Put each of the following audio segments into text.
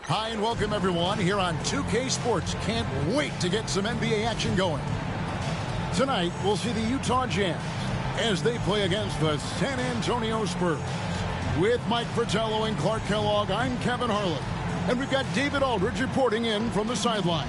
Hi and welcome everyone here on 2K Sports. Can't wait to get some NBA action going. Tonight we'll see the Utah Jazz as they play against the San Antonio Spurs. With Mike Fratello and Clark Kellogg, I'm Kevin Harlan. And we've got David Aldridge reporting in from the sideline.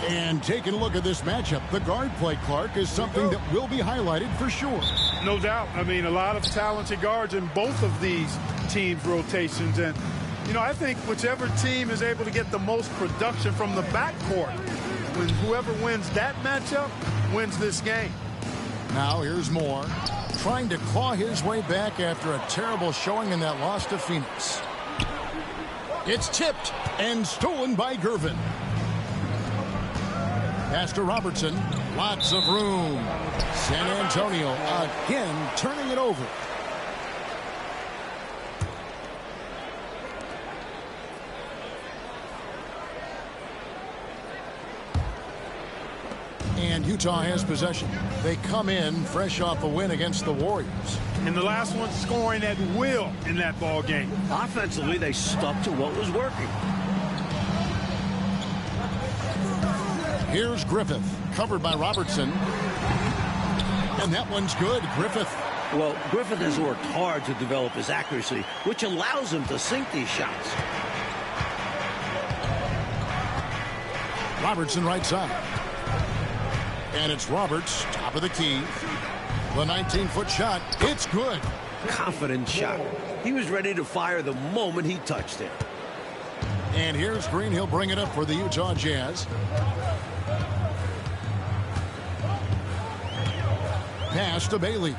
And taking a look at this matchup, the guard play, Clark, is something that will be highlighted for sure. No doubt. I mean, a lot of talented guards in both of these teams' rotations. And, I think whichever team is able to get the most production from the backcourt, when whoever wins that matchup wins this game. Now here's Moore, trying to claw his way back after a terrible showing in that loss to Phoenix. It's tipped and stolen by Gervin. Pass to Robertson. Lots of room. San Antonio again turning it over. And Utah has possession. They come in fresh off a win against the Warriors. And the last one scoring at will in that ball game. Offensively, they stuck to what was working. Here's Griffith, covered by Robertson. And that one's good, Griffith. Well, Griffith has worked hard to develop his accuracy, which allows him to sink these shots. Robertson right side. And it's Roberts, top of the key. The 19-foot shot, it's good. Confident shot. He was ready to fire the moment he touched it. And here's Green. He'll bring it up for the Utah Jazz. Pass to Bailey.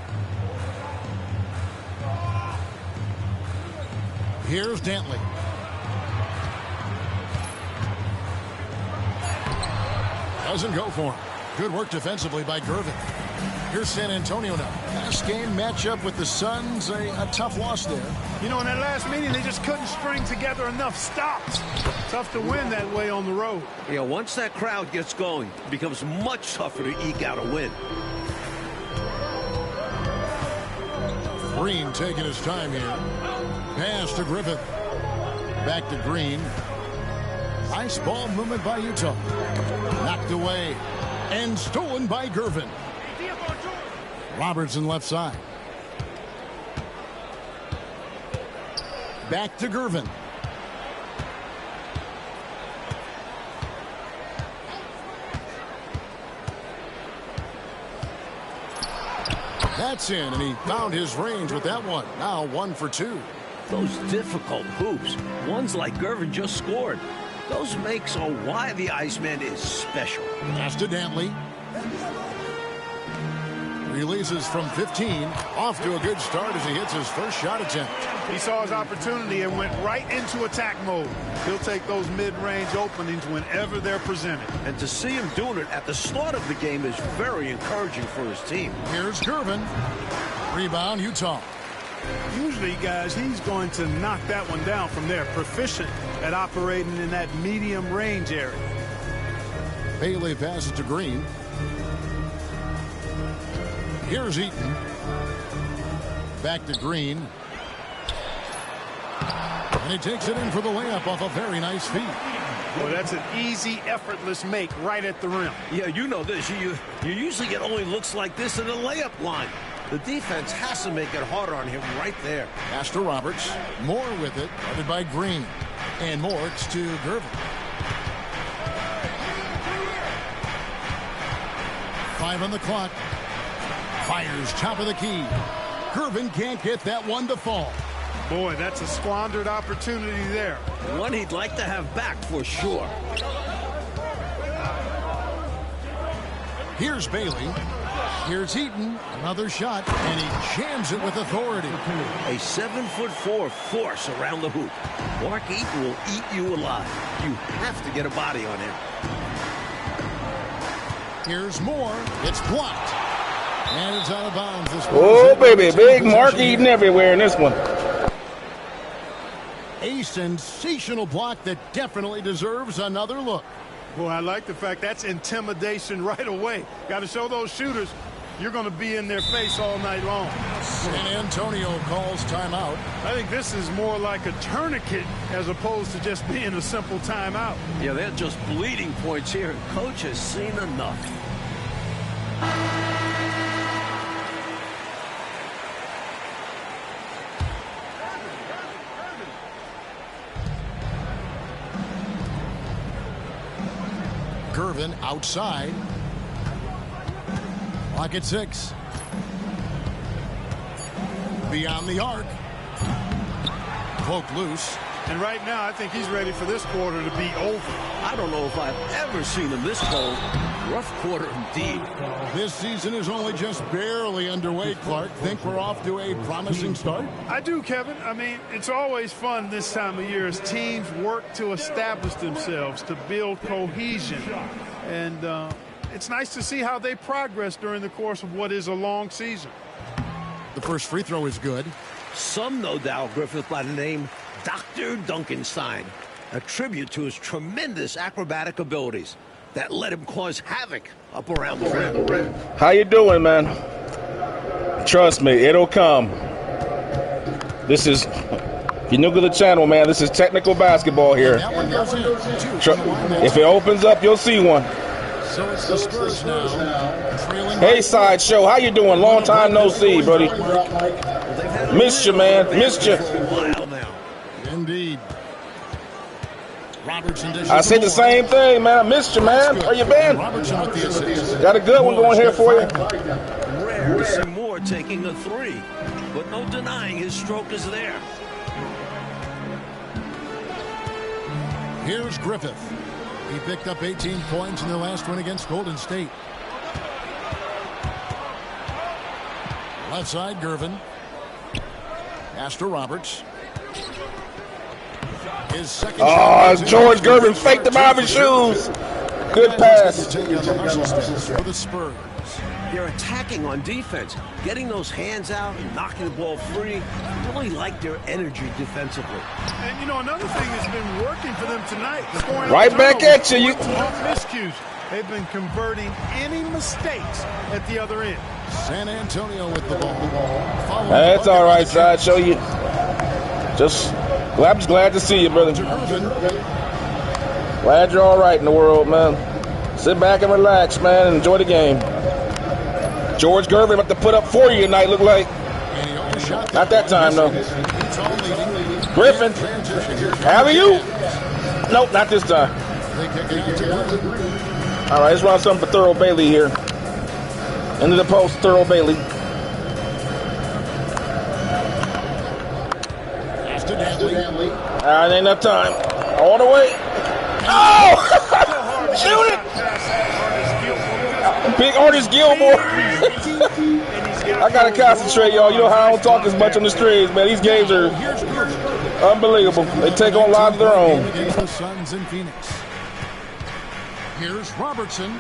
Here's Dantley. Doesn't go for him. Good work defensively by Gervin. Here's San Antonio now. Last game matchup with the Suns, a tough loss there. In that last meeting, they just couldn't string together enough stops. Tough to win that way on the road. Yeah, once that crowd gets going, it becomes much tougher to eke out a win. Green taking his time here. Pass to Griffith. Back to Green. Nice ball movement by Utah. Knocked away. And stolen by Gervin. Robertson left side. Back to Gervin. That's in, and he found his range with that one. Now 1 for 2. Those difficult hoops, ones like Gervin just scored, those make so why the Iceman is special. Pass to Dantley. Releases from 15. Off to a good start as he hits his first shot attempt. He saw his opportunity and went right into attack mode. He'll take those mid-range openings whenever they're presented. And to see him doing it at the start of the game is very encouraging for his team. Here's Gervin. Rebound, Utah. Usually, guys, he's going to knock that one down from there. Proficient at operating in that medium range area. Bailey passes to Green. Here's Eaton. Back to Green. And he takes it in for the layup off a very nice feed. Well, that's an easy, effortless make right at the rim. Yeah, you know this. You usually get only looks like this in the layup line. The defense has to make it harder on him right there. Pass to Roberts. Moore with it, guarded by Green. And Moore to Gervin. 5 on the clock. Fires top of the key. Gervin can't get that one to fall. Boy, that's a squandered opportunity there. One he'd like to have back for sure. Here's Bailey. Here's Eaton. Another shot, and he jams it with authority. A 7'4" force around the hoop. Mark Eaton will eat you alive. You have to get a body on him. Here's Moore. It's blocked. And it's out of bounds. Oh, baby, big mark eating everywhere in this one. A sensational block that definitely deserves another look. Boy, I like the fact that's intimidation right away. Got to show those shooters you're going to be in their face all night long. San Antonio calls timeout. I think this is more like a tourniquet as opposed to just being a simple timeout. Yeah, they're just bleeding points here, and coach has seen enough. Gervin outside. Clock at 6. Beyond the arc. Poke loose. And right now, I think he's ready for this quarter to be over. I don't know if I've ever seen him this cold. Rough quarter indeed. This season is only just barely underway, Clark. Think we're off to a promising start? I do, Kevin. I mean, it's always fun this time of year as teams work to establish themselves, to build cohesion. And it's nice to see how they progress during the course of what is a long season. The first free throw is good. Some know Dow Griffith by the name Dr. Dunkenstein, a tribute to his tremendous acrobatic abilities that let him cause havoc up around the rim. How you doing, man? Trust me, it'll come. This is, if you're new to the channel, man, this is technical basketball here. That one goes in. If it opens up, you'll see one. So it's the Spurs now. Trailing. Hey, Sideshow, how you doing? Long time no see, buddy. Missed you, man. Missed you. Indeed. Robertson I said the same thing, man. I missed you, man. Where you been? Robertson with the assist. Got a good one going here for you. Rare to see Moore taking a three, but no denying his stroke is there. Here's Griffith. He picked up 18 points in their last win against Golden State. Left side, Gervin. Pass to Roberts. His second George Gervin faked him out of his shoes. Good pass. For the Spurs. They're attacking on defense, getting those hands out and knocking the ball free. Really like their energy defensively. And, you know, another thing that's been working for them tonight, scoring right back at you. Off miscues. They've been converting any mistakes at the other end. San Antonio with the ball. That's all right, Sideshow. You just, I'm just glad to see you, brother. Glad you're all right in the world, man. Sit back and relax, man, and enjoy the game. George Gervin about to put up 40 tonight, look like. Not that time, though. Griffin, how are you? Nope, not this time. All right, let's run something for Thurl Bailey here. Into the post, Thurl Bailey. Ain't enough time. All the way. Oh! Shoot it! Big Artist Gilmore. I gotta concentrate, y'all. You know how I don't talk as much on the streams, man. These games are unbelievable. They take on lives of their own. The Suns in Phoenix. Here's Robertson,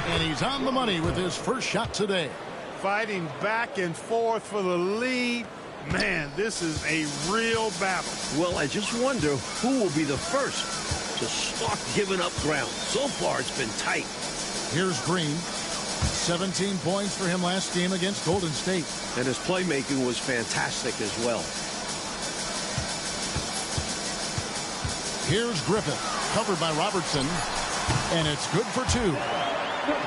and he's on the money with his first shot today. Fighting back and forth for the lead. Man, this is a real battle. Well, I just wonder who will be the first to start giving up ground. So far, it's been tight. Here's Green. 17 points for him last game against Golden State. And his playmaking was fantastic as well. Here's Griffith, covered by Robertson, and it's good for 2.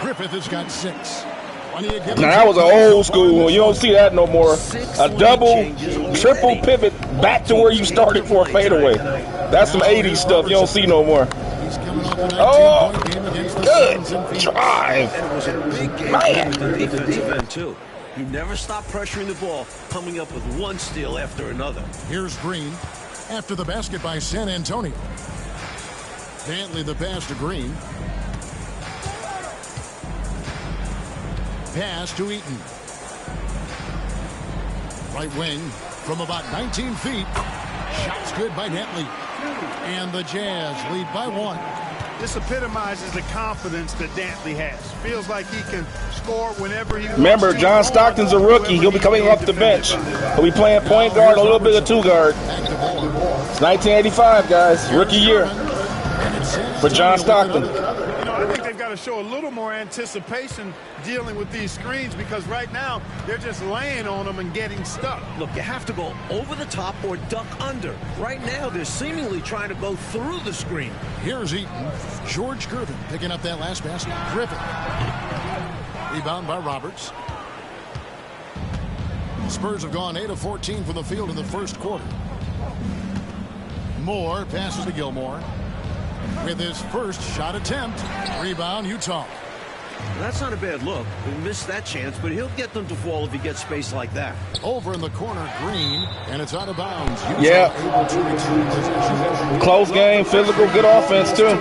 Griffith has got 6. Now that was an old school one. You don't see that no more. A double, triple pivot back to where you started for a fadeaway. That's some 80s stuff you don't see no more. Oh, good drive. And it was a big game on the defensive end, too. You never stop pressuring the ball, coming up with one steal after another. Here's Green after the basket by San Antonio. Dantley the pass to Green. Pass to Eaton. Right wing from about 19 feet. Shots good by Dantley. And the Jazz lead by 1. This epitomizes the confidence that Dantley has. Feels like he can score whenever he wants. Remember, John Stockton's a rookie. He'll be coming off the bench. He'll be playing point guard, a little bit of two guard. It's 1985, guys. Rookie year for John Stockton. I think they've got to show a little more anticipation dealing with these screens, because right now they're just laying on them and getting stuck. Look, you have to go over the top or duck under. Right now, they're seemingly trying to go through the screen. Here's Eaton. George Gervin picking up that last basket. Griffin. Rebound by Roberts. Spurs have gone 8 of 14 from the field in the first quarter. Moore passes to Gilmore with his first shot attempt. Rebound, Utah. That's not a bad look. He missed that chance, but he'll get them to fall if he gets space like that. Over in the corner, Green, and it's out of bounds. Utah Yeah. able to return possession. Close game, physical, good offense, too.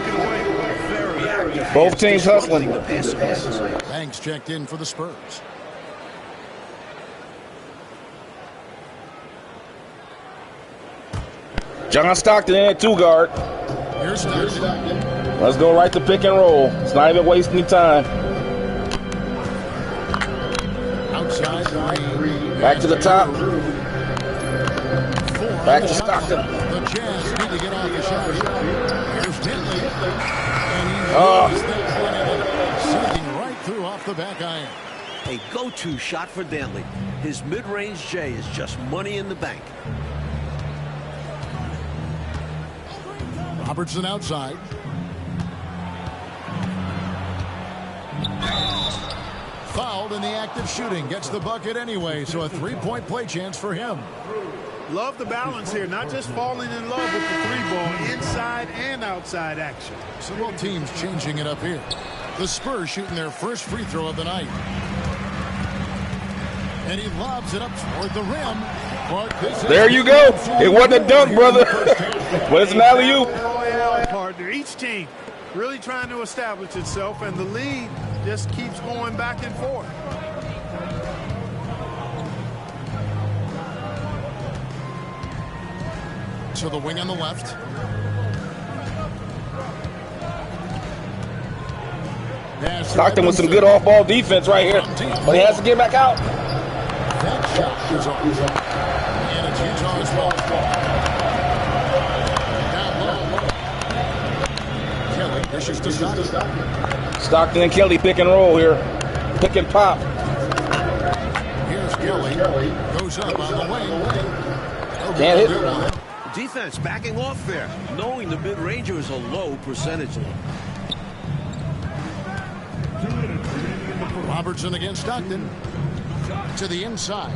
Both teams hustling. Banks checked in for the Spurs. John Stockton in at two guard. Here's Stockton. Let's go right to pick and roll. It's not even wasting any time. Outside, Green. Back to the top. Back to Stockton. The Jazz need to get off the shot. Here's Dentley. And he sinking right through off the back iron. A go-to shot for Dantley. His mid-range J is just money in the bank. Robertson outside. Fouled in the act of shooting. Gets the bucket anyway, so a three-point play chance for him. Love the balance here, not just falling in love with the three ball, inside and outside action. So both teams changing it up here. The Spurs shooting their first free throw of the night. And he lobs it up toward the rim. There you go. It wasn't a dunk, brother. But it's an alley-oop. Partner. Each team really trying to establish itself, and the lead just keeps going back and forth. To the wing on the left. Stockton with some good off-ball defense right here. But he has to get back out. That shot is off. And it's Utah's ball. Down low. Kelly dishes to Stockton. Stockton and Kelly pick and roll here. Pick and pop. Here's Kelly. Goes up on the wing. Can't hit it. Defense backing off there, knowing the mid-ranger is a low percentage one. Robertson against Stockton. To the inside.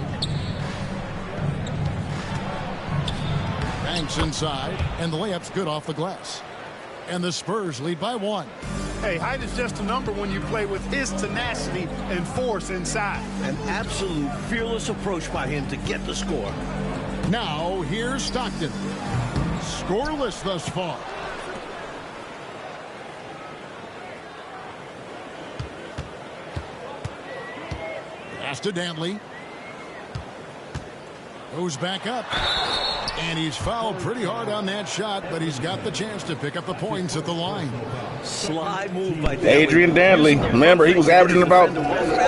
Banks inside, and the layup's good off the glass. And the Spurs lead by 1. Hey, height is just a number when you play with his tenacity and force inside. An absolute fearless approach by him to get the score. Now, here's Stockton. Scoreless thus far. Pass to Dantley. Goes back up. And he's fouled pretty hard on that shot, but he's got the chance to pick up the points at the line. Sly move by Dantley. Adrian Dantley. Remember, he was averaging about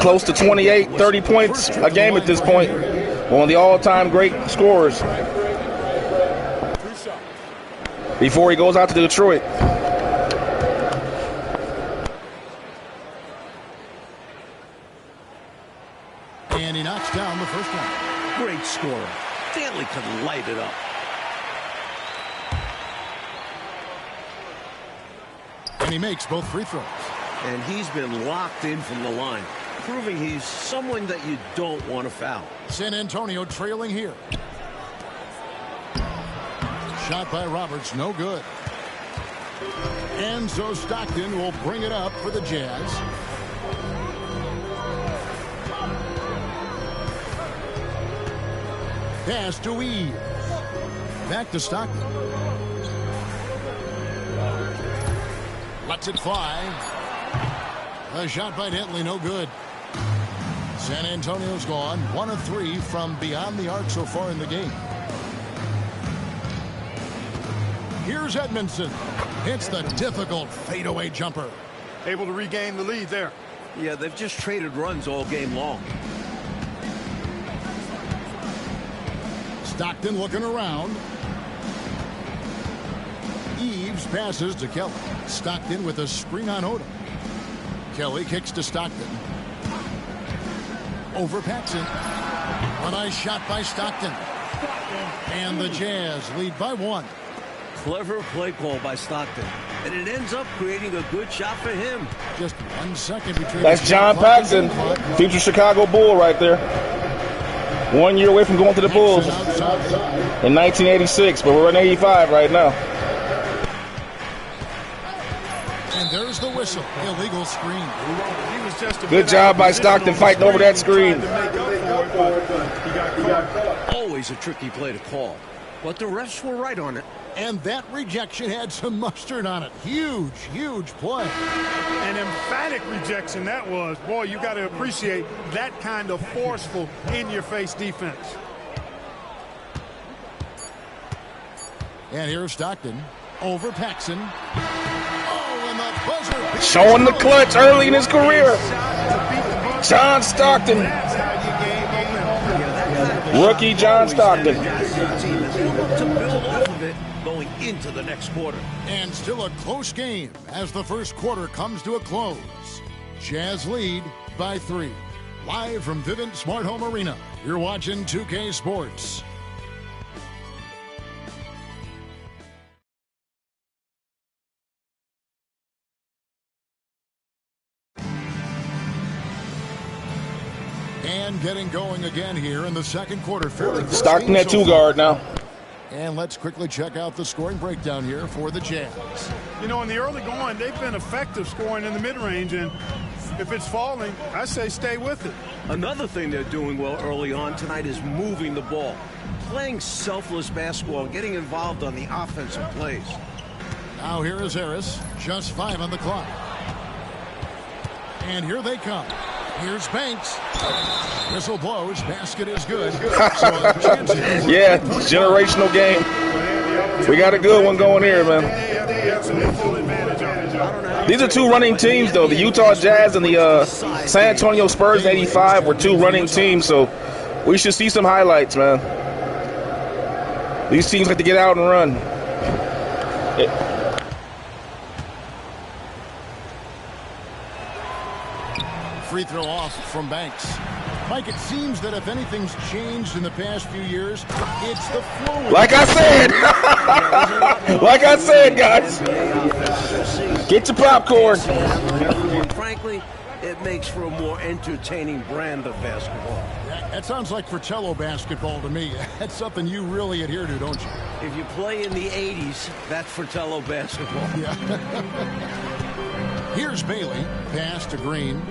close to 28, 30 points a game at this point. One of the all-time great scorers. Before he goes out to Detroit. And he knocks down the first one. Great scorer. Dantley could light it up. And he makes both free throws. And he's been locked in from the line, proving he's someone that you don't want to foul. San Antonio trailing here. Shot by Roberts, no good. And so Stockton will bring it up for the Jazz. Pass to Weave. Back to Stockton. Lets it fly. A shot by Dentley, no good. San Antonio's gone 1 of 3 from beyond the arc so far in the game. Here's Edmondson. Hits the difficult fadeaway jumper. Able to regain the lead there. Yeah, they've just traded runs all game long. Stockton looking around. Eves passes to Kelly. Stockton with a screen on Odom. Kelly kicks to Stockton. Over Paxson. A nice shot by Stockton. And the Jazz lead by 1. Clever play call by Stockton. And it ends up creating a good shot for him. Just 1 second between. That's John Paxson, future Chicago Bull right there. 1 year away from going to the Bulls in 1986, but we're in 85 right now. And there's the whistle. Illegal screen. Good job by Stockton fighting over that screen. Always a tricky play to call, but the refs were right on it. And that rejection had some mustard on it. Huge, huge play. An emphatic rejection that was. Boy, you got to appreciate that kind of forceful, in-your-face defense. And here's Stockton. Over Paxson. Oh, and the buzzer. Showing the clutch early in his career. John Stockton. Rookie John Stockton. To build off of it going into the next quarter. And still a close game as the first quarter comes to a close. Jazz lead by 3. Live from Vivint Smart Home Arena, you're watching 2K Sports. And getting going again here in the second quarter. Stockton at 2 guard now. And let's quickly check out the scoring breakdown here for the Jazz. You know, in the early going, they've been effective scoring in the mid-range, and if it's falling, I say stay with it. Another thing they're doing well early on tonight is moving the ball. Playing selfless basketball, getting involved on the offensive plays. Now here is Harris, just 5 on the clock. And here they come. Here's Banks. Whistle blows. Basket is good. Yeah, generational game. We got a good one going here, man. These are 2 running teams, though. The Utah Jazz and the San Antonio Spurs in 85 were 2 running teams, so we should see some highlights, man. These teams like to get out and run. Free throw off from Banks. Mike, it seems that if anything's changed in the past few years, it's the flow. Like I said. Like I said, guys. Get your popcorn. Frankly, it makes for a more entertaining brand of basketball. That sounds like Fratello basketball to me. That's something you really adhere to, don't you? If you play in the 80s, that's Fratello basketball. Yeah. Here's Bailey. Pass to Green.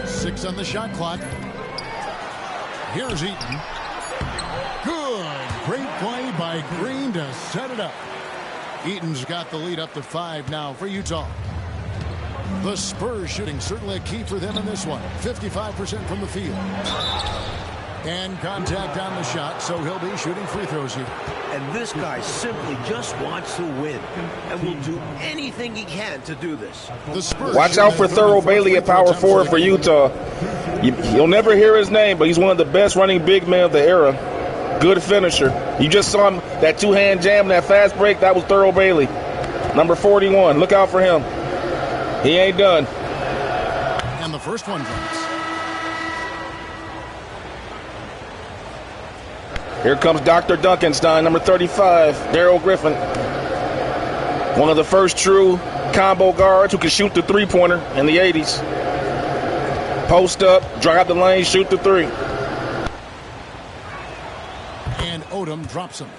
Six on the shot clock. Here's Eaton. Good. Great play by Green to set it up. Eaton's got the lead up to 5 now for Utah. The Spurs shooting certainly a key for them in this one. 55% from the field. And contact on the shot, so he'll be shooting free throws here. And this guy simply just wants to win and will do anything he can to do this. The Spurs watch out for Thurl Bailey at power forward for Utah. You'll never hear his name, but he's one of the best running big men of the era. Good finisher. You just saw him, that 2-hand jam, that fast break, that was Thurl Bailey. Number 41. Look out for him. He ain't done. And the first one drops. Here comes Dr. Duncanstein, number 35, Daryl Griffin. One of the first true combo guards who could shoot the three-pointer in the 80s. Post up, drive the lane, shoot the 3. And Odom drops him.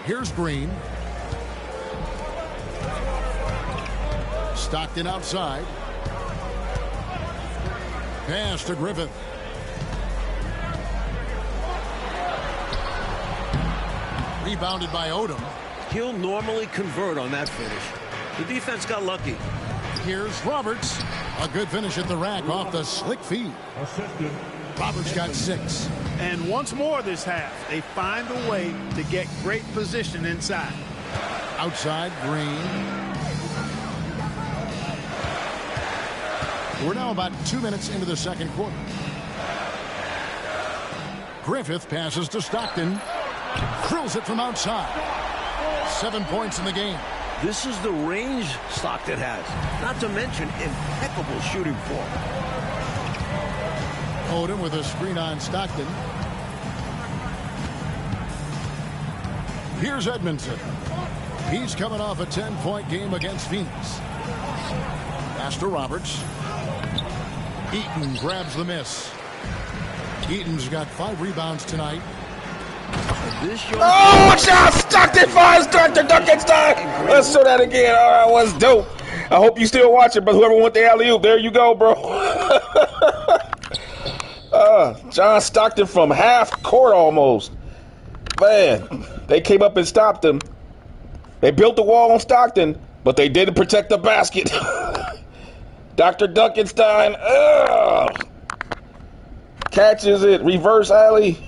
Here's Green. Stockton outside. Pass to Griffith. Rebounded by Odom. He'll normally convert on that finish. The defense got lucky. Here's Roberts. A good finish at the rack off the slick feed. Roberts got 6. And once more this half, they find a way to get great position inside. Outside, Green. We're now about 2 minutes into the second quarter. Griffith passes to Stockton. Drills it from outside. 7 points in the game. This is the range Stockton has. Not to mention impeccable shooting form. Odom with a screen on Stockton. Here's Edmondson. He's coming off a 10-point game against Phoenix. Pass to Roberts. Eaton grabs the miss. Eaton's got 5 rebounds tonight. Oh, John Stockton finds Dr. Duncanstein. Let's show that again. All right, was dope. I hope you still watching, but whoever went the alley-oop, there you go, bro. John Stockton from half court almost. Man, they came up and stopped him. They built the wall on Stockton, but they didn't protect the basket. Dr. Duncanstein catches it. Reverse alley.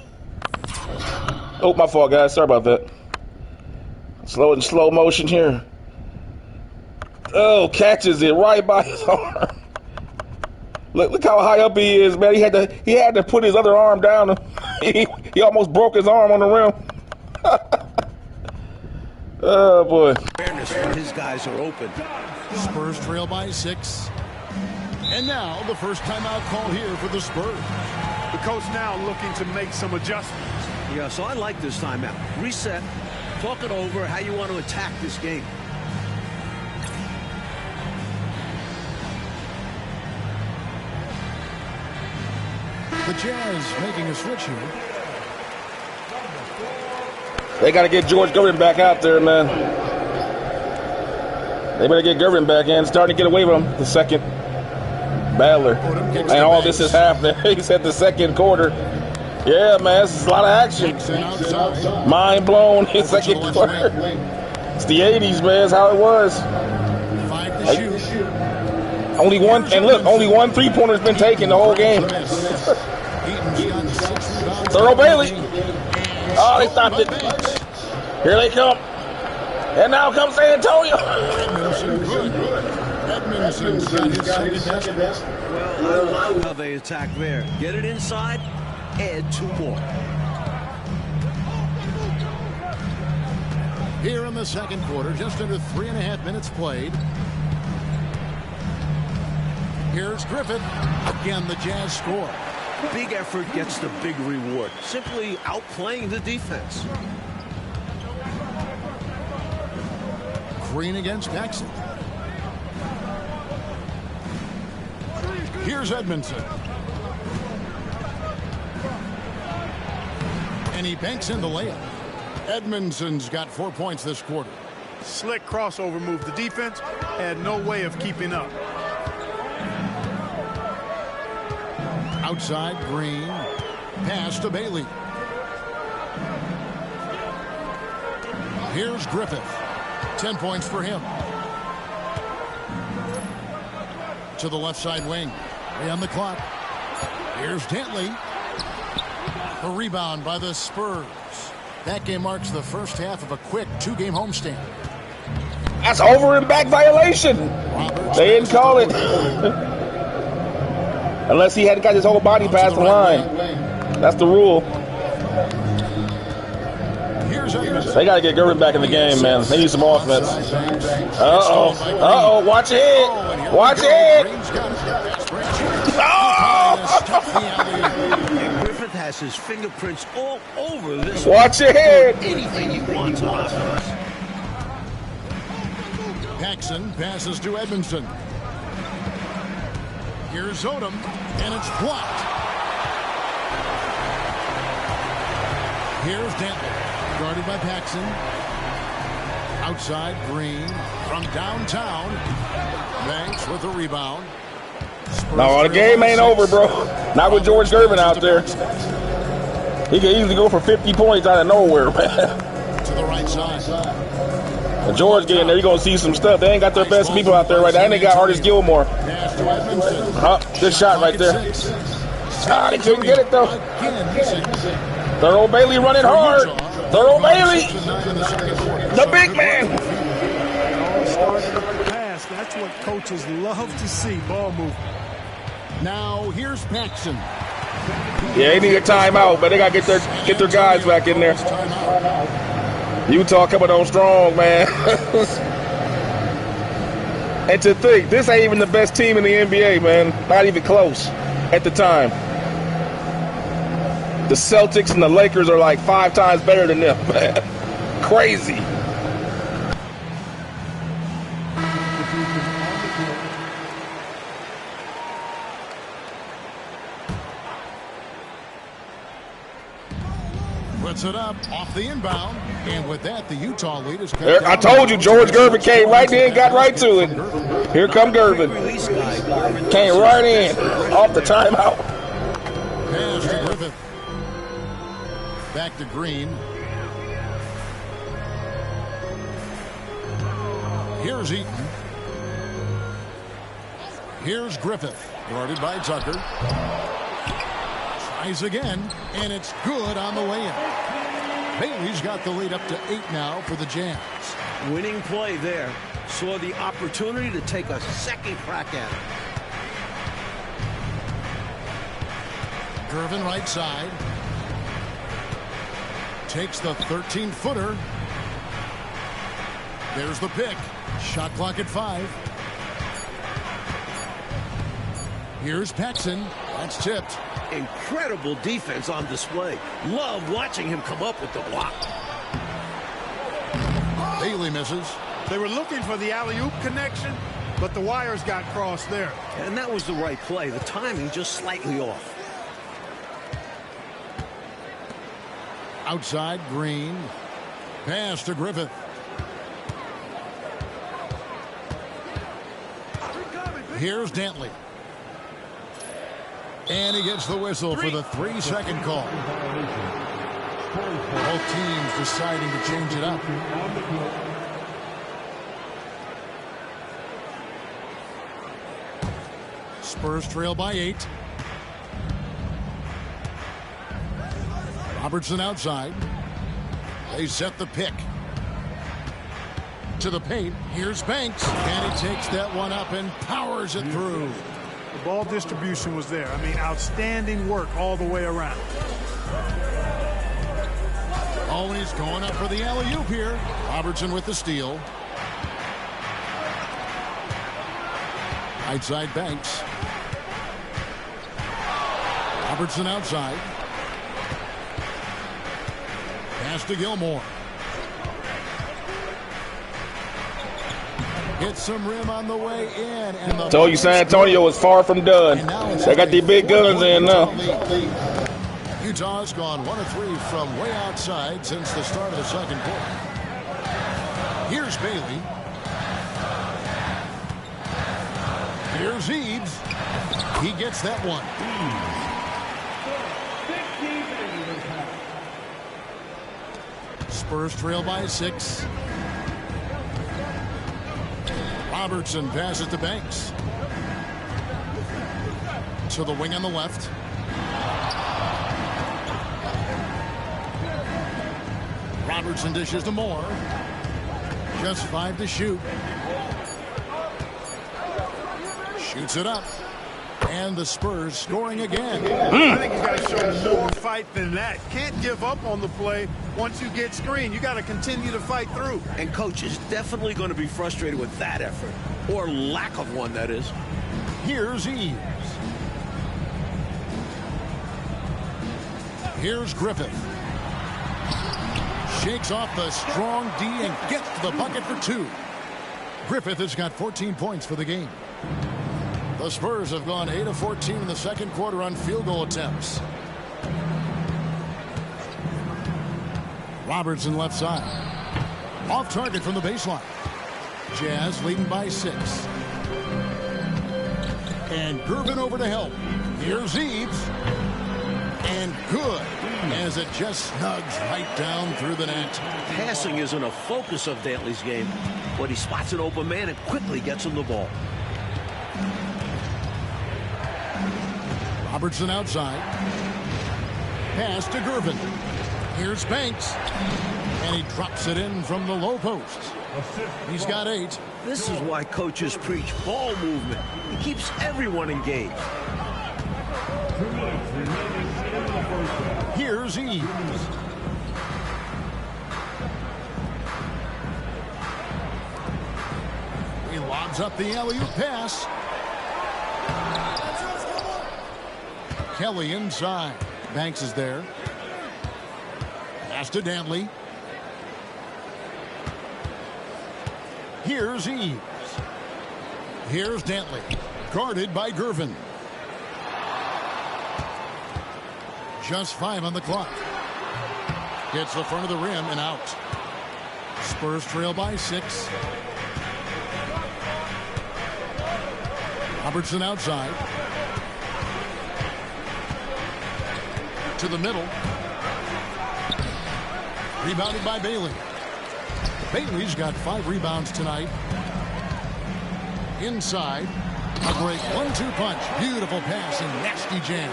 Oh, my fault, guys. Sorry about that. Slow motion here. Oh, catches it right by his arm. Look how high up he is, man. He had to put his other arm down. He almost broke his arm on the rim. Oh boy. Fairness when his guys are open. Spurs trail by 6. And now the first timeout call here for the Spurs. The coach now looking to make some adjustments. Yeah, so I like this timeout. Reset, talk it over, how you want to attack this game. The Jazz making a switch here. They got to get George Gervin back out there, man. They better get Gervin back in. Starting to get away from him. The second battler. And all this is happening. He said the second quarter. Yeah, man, this is a lot of action. Mind blown in second quarter. It's the 80s, man. It's how it was. 5 to shoot. Only one, and look, only one three-pointer's been taken the whole game. Thurl Bailey. Oh, they stopped it. Here they come. And now comes San Antonio. Edmondson's got his second best. Well, I love how they attack there. Get it inside, add 2 more. Here in the second quarter, just under 3.5 minutes played. Here's Griffith. Again, the Jazz score. Big effort gets the big reward. Simply outplaying the defense. Green against Paxson. Here's Edmondson. And he banks in the layup. Edmondson's got 4 points this quarter. Slick crossover move. The defense had no way of keeping up. Outside, Green. Pass to Bailey. Here's Griffith. 10 points for him. To the left side wing. 3 on the clock. Here's Dantley. A rebound by the Spurs. That game marks the first half of a quick 2-game homestand. That's over and back violation. They didn't call it. Unless he hadn't got his whole body past the line. That's the rule. They got to get Gervin back in the game, man. They need some offense. Uh-oh. Uh-oh. Watch your head. Watch your head. Oh! Griffith has his fingerprints all over this. Watch your head. Anything he wants on offense. Paxson passes to Edmondson. Here's Odom, and it's blocked. Here's Dantley, guarded by Paxson. Outside, Green from downtown. Banks with a rebound. No, the game ain't over, bro. Not with George Gervin out there. He could easily go for 50 points out of nowhere, man. To the right side. And George get in there, you're going to see some stuff. They ain't got their best people out there right now. And they got Artis Gilmore. Good shot right there. They couldn't get it, though. Thurl Bailey running hard. Thurl Bailey. The big man. Pass. That's what coaches love to see. Ball movement. Now here's Paxson. Yeah, they need a timeout, but they got to get their guys back in there. Utah coming on strong, man. And to think, this ain't even the best team in the NBA, man. Not even close at the time. The Celtics and the Lakers are like 5 times better than them, man. Crazy. Puts it up off the inbound, and with that, the Utah lead is cut there, I told you, George Gervin came right in, got right to it. Here come Gervin. Came right in, off the timeout. Pass to Griffith. Back to Green. Here's Eaton. Here's Griffith, guarded by Tucker. Tries again, and it's good on the way in. Bailey's got the lead up to 8 now for the Jazz. Winning play there. Saw the opportunity to take a second crack at it. Gervin right side. Takes the 13-footer. There's the pick. Shot clock at 5. Here's Paxson. That's tipped. Incredible defense on display. Love watching him come up with the block. Bailey misses. They were looking for the alley-oop connection, but the wires got crossed there. And that was the right play. The timing just slightly off. Outside, Green. Pass to Griffith. Here's Dantley. And he gets the whistle for the 3-second call. Both teams deciding to change it up. Spurs trail by 8. Robertson outside. They set the pick. To the paint. Here's Banks. And he takes that one up and powers it through. The ball distribution was there. I mean, outstanding work all the way around. Oh, he's going up for the alley-oop here. Robertson with the steal. Outside Banks. Robertson outside. Pass to Gilmore. Hits some rim on the way in. And the Told you San Antonio was far from done. They got these big guns in now. Utah's gone 1 of 3 from way outside since the start of the second quarter. Here's Bailey. Here's Eads. He gets that one. Spurs trail by 6. Robertson passes to Banks. To the wing on the left. Robertson dishes to Moore. Just 5 to shoot. Shoots it up. And the Spurs scoring again. I think he's got to show more fight than that. Can't give up on the play once you get screened. You got to continue to fight through. And coach is definitely going to be frustrated with that effort. Or lack of one, that is. Here's Eads. Here's Griffith. Shakes off the strong D and gets to the bucket for 2. Griffith has got 14 points for the game. The Spurs have gone 8 of 14 in the second quarter on field goal attempts. Robertson left side. Off target from the baseline. Jazz leading by 6. And Gervin over to help. Here's Eads. And good. as it just snugs right down through the net. Passing isn't a focus of Dantley's game, but he spots an open man and quickly gets him the ball. Robertson outside. Pass to Gervin. Here's Banks. And he drops it in from the low post. He's got 8. This is why coaches preach ball movement. It keeps everyone engaged. Here's Eves. He lobs up the alley-oop pass. Kelly inside. Banks is there. Pass to Dantley. Here's Eves. Here's Dantley. Guarded by Gervin. Just 5 on the clock. Hits the front of the rim and out. Spurs trail by 6. Robertson outside. To the middle. Rebounded by Bailey. Bailey's got 5 rebounds tonight. Inside. A great 1-2 punch. Beautiful pass and nasty jam.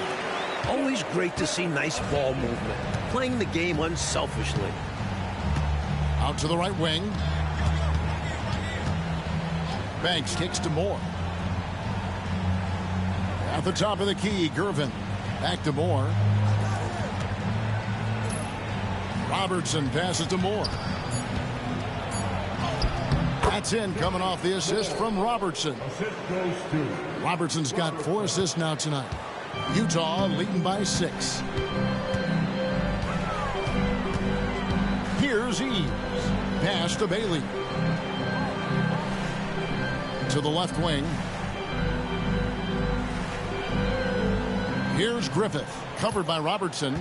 Always great to see nice ball movement. Playing the game unselfishly. Out to the right wing. Banks kicks to Moore. At the top of the key, Gervin. Back to Moore. Robertson passes to Moore. That's in, coming off the assist from Robertson. Robertson's got 4 assists now tonight. Utah leading by 6. Here's Eves. Pass to Bailey. To the left wing. Here's Griffith. Covered by Robertson.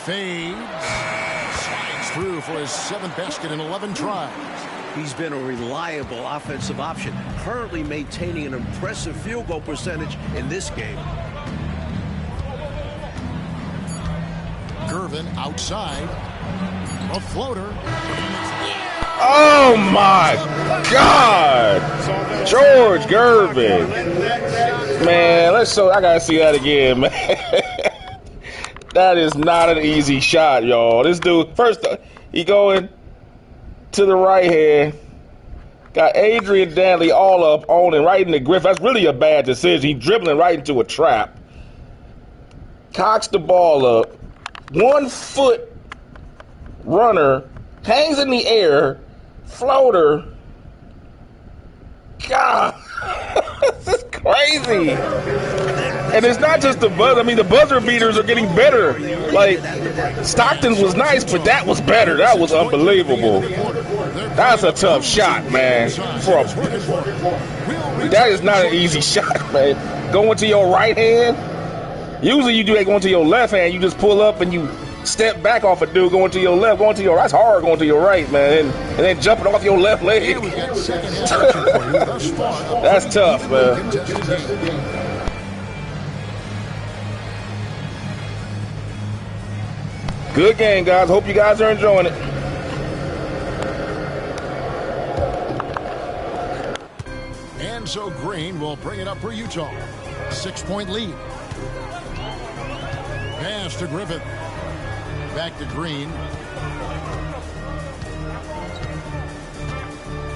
Fades. Slides through for his 7th basket in 11 tries. He's been a reliable offensive option, currently maintaining an impressive field goal percentage in this game. Gervin outside. A floater. Oh my God! George Gervin. Man, I gotta see that again, man. That is not an easy shot, y'all. This dude, first, he going to the right hand. Got Adrian Dantley all up on him, right in the grip. That's really a bad decision. He's dribbling right into a trap. Cocks the ball up. 1 foot runner. Hangs in the air. Floater. God. This is crazy. And it's not just the buzzer. I mean, the buzzer beaters are getting better. Like, Stockton's was nice, but that was better. That was unbelievable. That's a tough shot, man. That is not an easy shot, man. Going to your right hand. Usually you do that going to your left hand. You just pull up and you step back off a dude going to your left, going to your right. That's hard going to your right, man. And then jumping off your left leg. That's tough, man. Good game, guys. Hope you guys are enjoying it. And so Green will bring it up for Utah. 6-point lead. Pass to Griffith. Back to Green.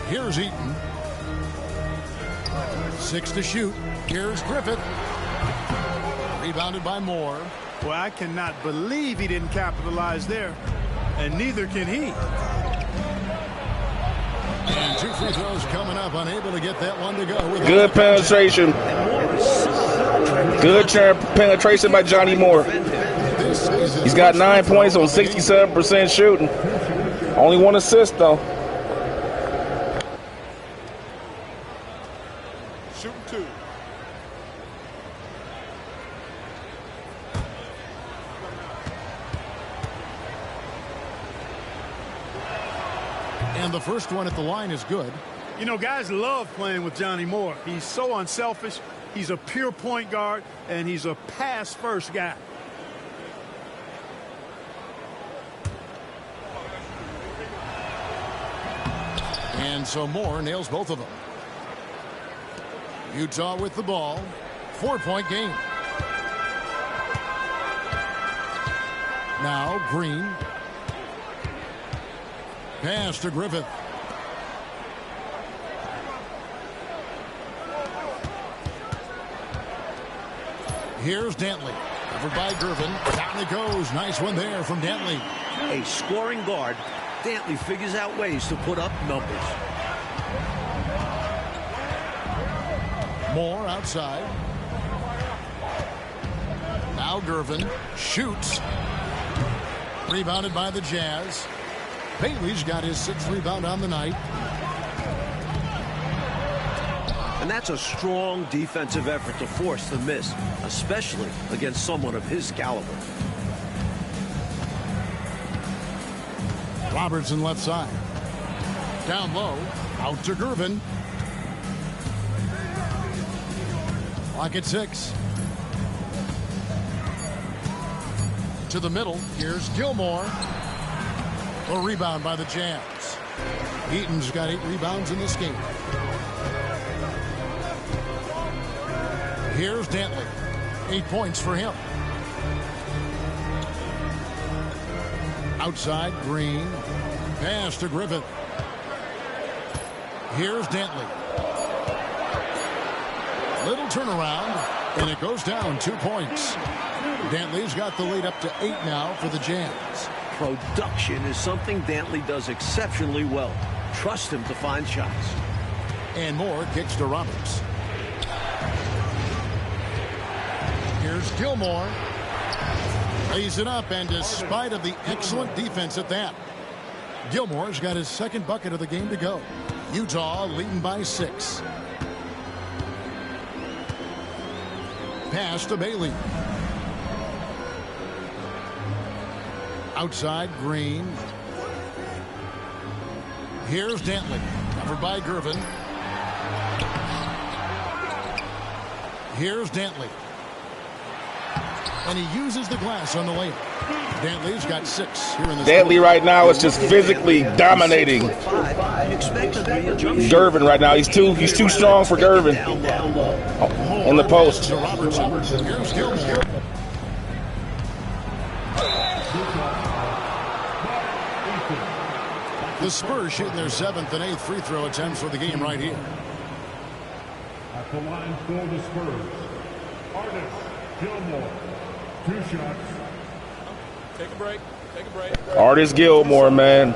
Here's Eaton. 6 to shoot. Here's Griffith. Rebounded by Moore. Well, I cannot believe he didn't capitalize there, and neither can he. And 2 free throws coming up, unable to get that one to go. Good penetration. Good penetration by Johnny Moore. He's got 9 points on 67% shooting. Only 1 assist, though. Shooting 2. And the first one at the line is good. You know, guys love playing with Johnny Moore. He's so unselfish. He's a pure point guard, and he's a pass-first guy. And so Moore nails both of them. Utah with the ball. 4-point game. Now Green. Pass to Griffith. Here's Dantley. Covered by Gervin. Down it goes. Nice one there from Dantley. A scoring guard, Dantley figures out ways to put up numbers. Moore outside. Now Gervin shoots. Rebounded by the Jazz. Bailey's got his 6th rebound on the night. And that's a strong defensive effort to force the miss, especially against someone of his caliber. Robertson left side. Down low. Out to Gervin. Clock at 6. To the middle. Here's Gilmore. A rebound by the Jazz. Eaton's got 8 rebounds in this game. Here's Dantley. 8 points for him. Outside, Green. Pass to Griffith. Here's Dantley. Little turnaround, and it goes down 2 points. Dantley's got the lead up to 8 now for the Jazz. Production is something Dantley does exceptionally well. Trust him to find shots. And Moore kicks to Roberts. Here's Gilmore. Lays it up, and despite of the excellent defense at that, Gilmore's got his 2nd bucket of the game to go. Utah leading by 6. Pass to Bailey. Outside, Green. Here's Dantley. Covered by Gervin. Here's Dantley. And he uses the glass on the layup. Dantley's got 6 here in this. Dantley right now is just physically dominating Gervin right now. He's too strong for Gervin in the post. Here's Gilmore. The Spurs shooting their 7th and 8th free throw attempts for the game right here. At the line for the Spurs, Artis Gilmore. 2 shots. Take a break. Take a break. Artis Gilmore, man.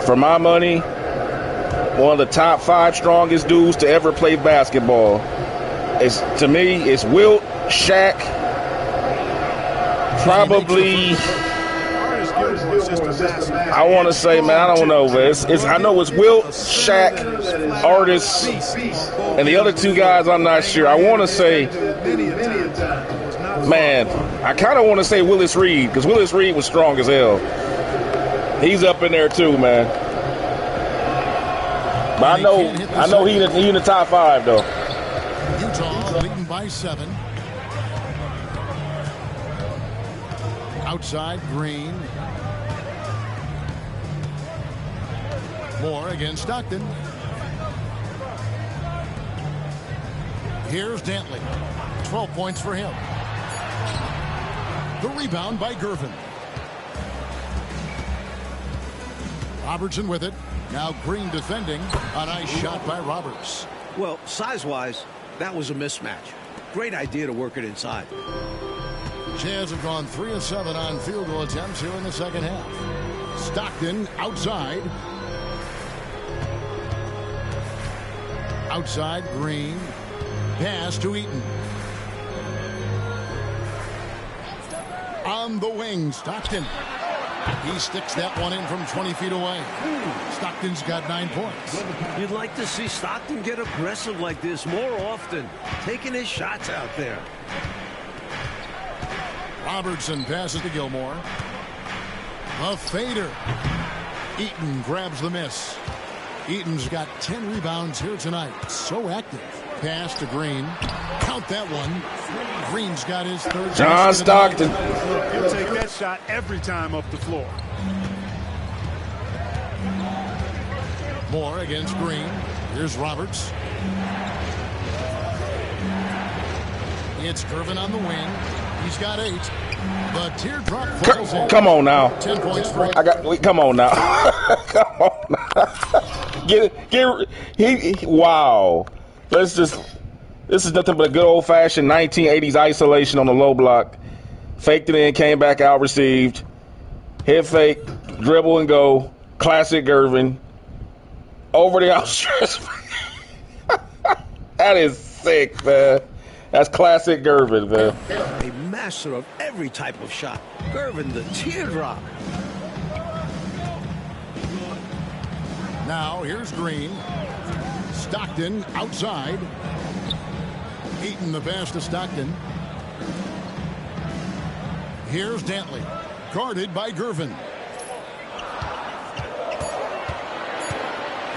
For my money, one of the top 5 strongest dudes to ever play basketball. To me, it's Wilt, Shaq, probably. I want to say, man, I don't know, but I know it's Wilt, Shaq, Artis, and the other 2 guys I'm not sure. I want to say, man, I kind of want to say Willis Reed, because Willis Reed was strong as hell. He's up in there too, man. But I know he in the top 5 though. Utah leading by 7. Outside, Green. Moore against Stockton. Here's Dantley. 12 points for him. The rebound by Gervin. Robertson with it. Now Green defending. A nice shot by Roberts. Well, size-wise, that was a mismatch. Great idea to work it inside. Jazz have gone 3 of 7 on field goal attempts here in the 2nd half. Stockton outside. Outside, Green. Pass to Eaton. On the wing, Stockton. He sticks that one in from 20 feet away. Stockton's got 9 points. You'd like to see Stockton get aggressive like this more often, taking his shots out there. Robertson passes to Gilmore. A fader. Eaton grabs the miss. Eaton's got 10 rebounds here tonight. So active. Pass to Green. Count that one. Green's got his third. John Stockton. He'll take that shot every time up the floor. Moore against Green. Here's Roberts. It's Gervin on the wing. He's got 8. The teardrop falls in. Come on now. 10 points for Come on now. Come on now. Wow. This is nothing but a good old-fashioned 1980s isolation on the low block. Faked it in, came back out, received. Hit fake, dribble and go. Classic Gervin. Over the outstretched. That is sick, man. That's classic Gervin, man. A master of every type of shot. Gervin, the teardrop. Now here's Green. Stockton outside. Eaton the pass to Stockton. Here's Dantley. Guarded by Gervin.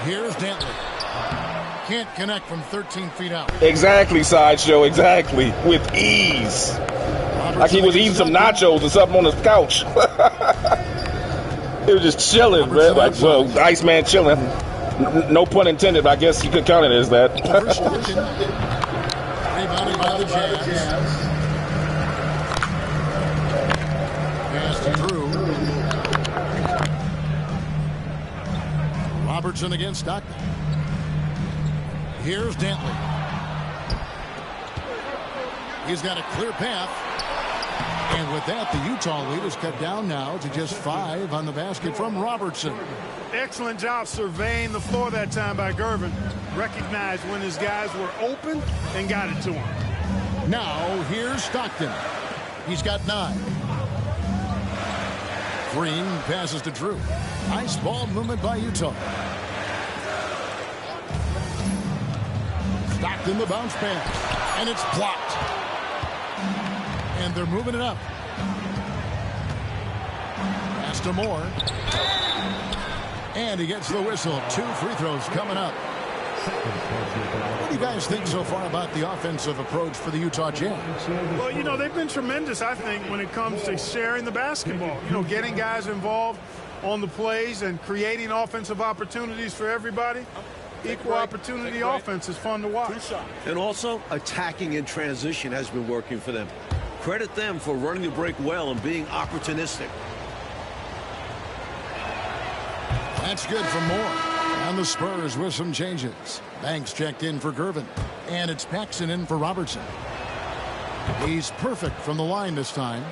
Here's Dantley. Can't connect from 13 feet out. Exactly, Sideshow. Exactly. With ease. Like he was eating some nachos or something on his couch. He was just chilling, man. Like, well, Iceman chilling. No pun intended, but I guess you could count it as that. Rebounded by the Jazz. Pass to Drew. Robertson against Stockton. Here's Dantley. He's got a clear path. And with that, the Utah lead is cut down now to just 5 on the basket from Robertson. Excellent job surveying the floor that time by Gervin. Recognized when his guys were open and got it to him. Now, here's Stockton. He's got 9. Green passes to Drew. Nice ball movement by Utah. Stockton the bounce pass. And it's blocked. And they're moving it up. Pass to Moore. And he gets the whistle. 2 free throws coming up. What do you guys think so far about the offensive approach for the Utah Jazz? Well, you know, they've been tremendous, I think, when it comes to sharing the basketball. You know, getting guys involved on the plays and creating offensive opportunities for everybody. Equal opportunity offense is fun to watch. And also, attacking in transition has been working for them. Credit them for running the break well and being opportunistic. That's good for Moore. And the Spurs with some changes. Banks checked in for Gervin. And it's Paxson in for Robertson. He's perfect from the line this time.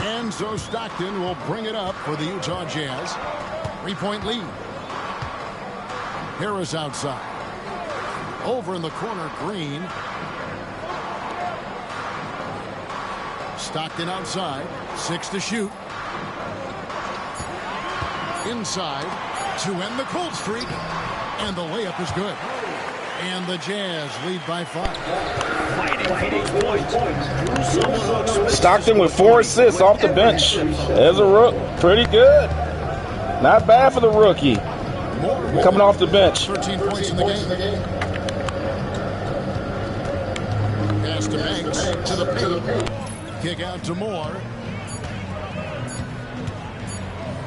And so Stockton will bring it up for the Utah Jazz. 3-point lead. Harris outside. Over in the corner, Green. Stockton outside. 6 to shoot. Inside to end the cold streak. And the layup is good. And the Jazz lead by 5. Stockton with 4 assists off the bench as a rook. Pretty good. Not bad for the rookie. Coming off the bench. 13 points in the game. Pass to Banks to the paint. Kick out to Moore.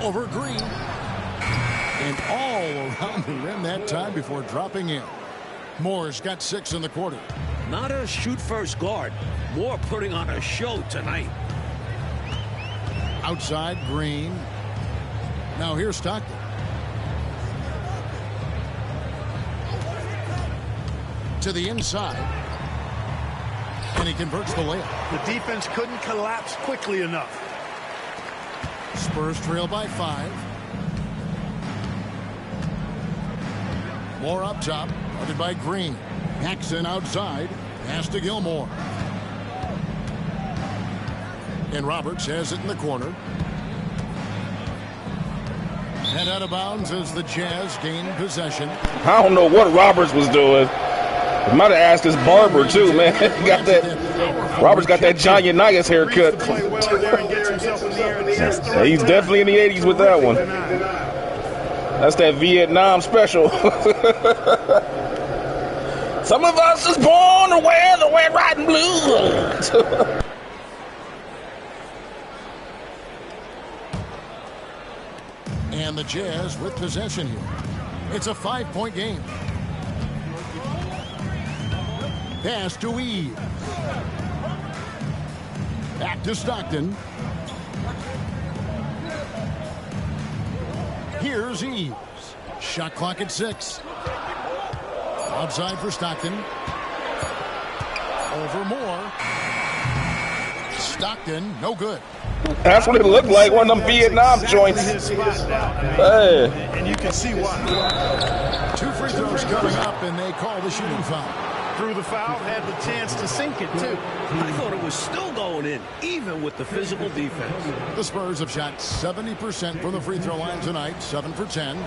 Over Green. And all around the rim that time before dropping in. Moore's got 6 in the quarter. Not a shoot-first guard. Moore putting on a show tonight. Outside, Green. Now here's Stockton. To the inside. And he converts the layup. The defense couldn't collapse quickly enough. Spurs trail by 5. Moore up top. Guarded by Green. Paxson outside. Pass to Gilmore. And Roberts has it in the corner. And out of bounds as the Jazz gain possession. I don't know what Roberts was doing. He might have asked his barber too, man. He got that. Roberts got that John Unitas haircut. He's He's definitely in the 80s with that one. That's that Vietnam special. Some of us is born to wear the red, white, and blue. And the Jazz with possession here. It's a 5-point game. Pass to Eves. Back to Stockton. Here's Eves. Shot clock at 6. Outside for Stockton. Over Moore. Stockton, no good. That's what it looked like, one of them Vietnam joints. His spot now. Hey. And you can see why. 2 free throws coming up, and they call the shooting foul. Through the foul, had the chance to sink it, too. I thought it was still going in, even with the physical defense. The Spurs have shot 70% from the free throw line tonight, 7 for 10.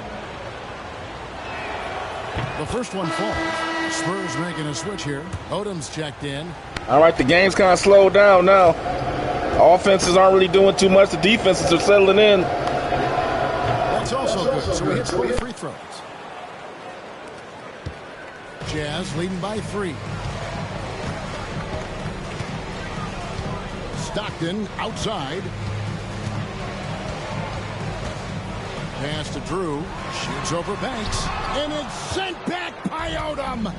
The first one falls. Spurs making a switch here. Odom's checked in. All right, the game's kind of slowed down now. Offenses aren't really doing too much. The defenses are settling in. That's also good. So he hits 3 free throws. Jazz leading by 3. Stockton outside. Pass to Drew. Shoots over Banks. And it's sent back by Odom.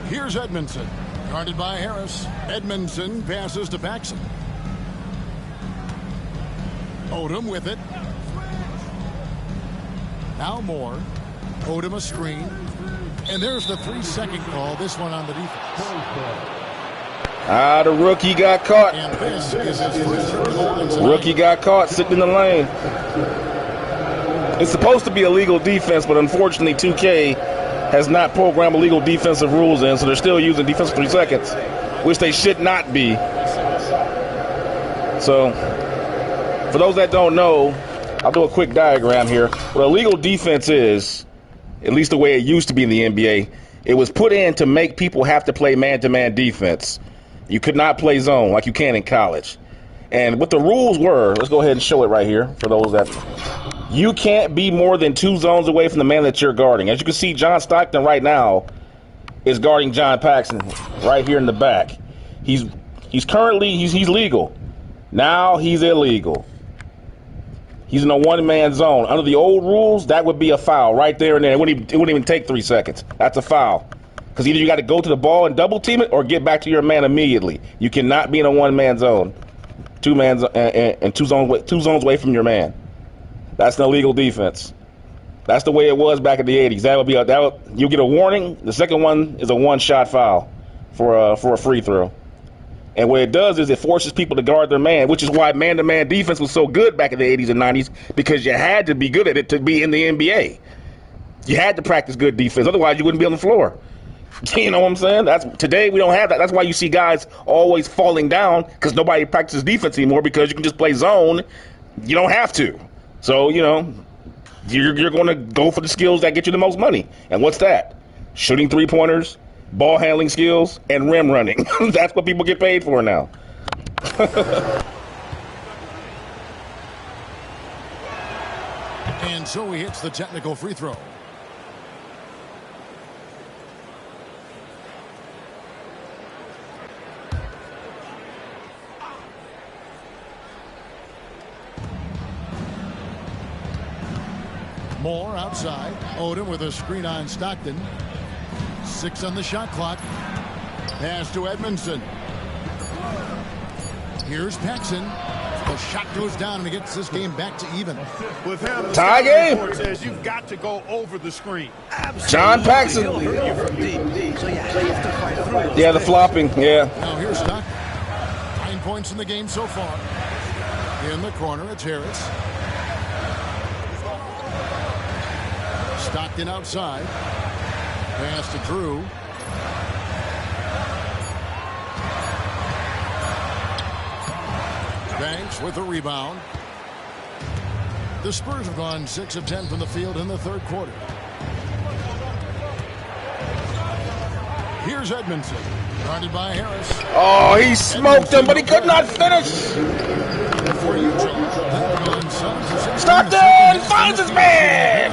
Here's Edmondson. Guarded by Harris. Edmondson passes to Paxson. Odom with it. Now Moore. Odom a screen. And there's the 3-second call. This one on the defense. The rookie got caught. And this is his first trip to the line tonight. Rookie got caught sitting in the lane. It's supposed to be a legal defense, but unfortunately 2K has not programmed illegal defensive rules in, so they're still using defensive 3 seconds, which they should not be. So, for those that don't know, I'll do a quick diagram here. What a legal defense is, at least the way it used to be in the NBA, it was put in to make people have to play man-to-man defense. You could not play zone like you can in college. And what the rules were, let's go ahead and show it right here for those that... You can't be more than 2 zones away from the man that you're guarding. As you can see, John Stockton right now is guarding John Paxson right here in the back. He's currently legal. Now he's illegal. He's in a one-man zone. Under the old rules, that would be a foul right there and then. It wouldn't even take 3 seconds. That's a foul. Because either you got to go to the ball and double team it or get back to your man immediately. You cannot be in a one-man zone. 2 zones away from your man. That's an illegal defense. That's the way it was back in the 80s. You get a warning. The second one is a one-shot foul for a free throw. And what it does is it forces people to guard their man, which is why man-to-man defense was so good back in the 80s and 90s, because you had to be good at it to be in the NBA. You had to practice good defense. Otherwise, you wouldn't be on the floor. You know what I'm saying? Today, we don't have that. That's why you see guys always falling down, because nobody practices defense anymore, because you can just play zone. You don't have to. So, you're going to go for the skills that get you the most money. And what's that? Shooting 3-pointers, ball handling skills, and rim running. That's what people get paid for now. And so he hits the technical free throw. Moore outside. Odom with a screen on Stockton. 6 on the shot clock. Pass to Edmondson. Here's Paxson. The shot goes down and he gets this game back to even. With him, the tie game. report says you've got to go over the screen. Absolutely. John Paxson. Yeah, the flopping. Yeah. Now here's Stockton. 9 points in the game so far. In the corner, it's Harris. Stockton outside. Pass to Drew. Banks with the rebound. The Spurs have gone 6 of 10 from the field in the third quarter. Here's Edmondson. Guarded by Harris. Oh, he smoked him, but he could not finish. For Utah, they've gone 7 Stockton finds his man.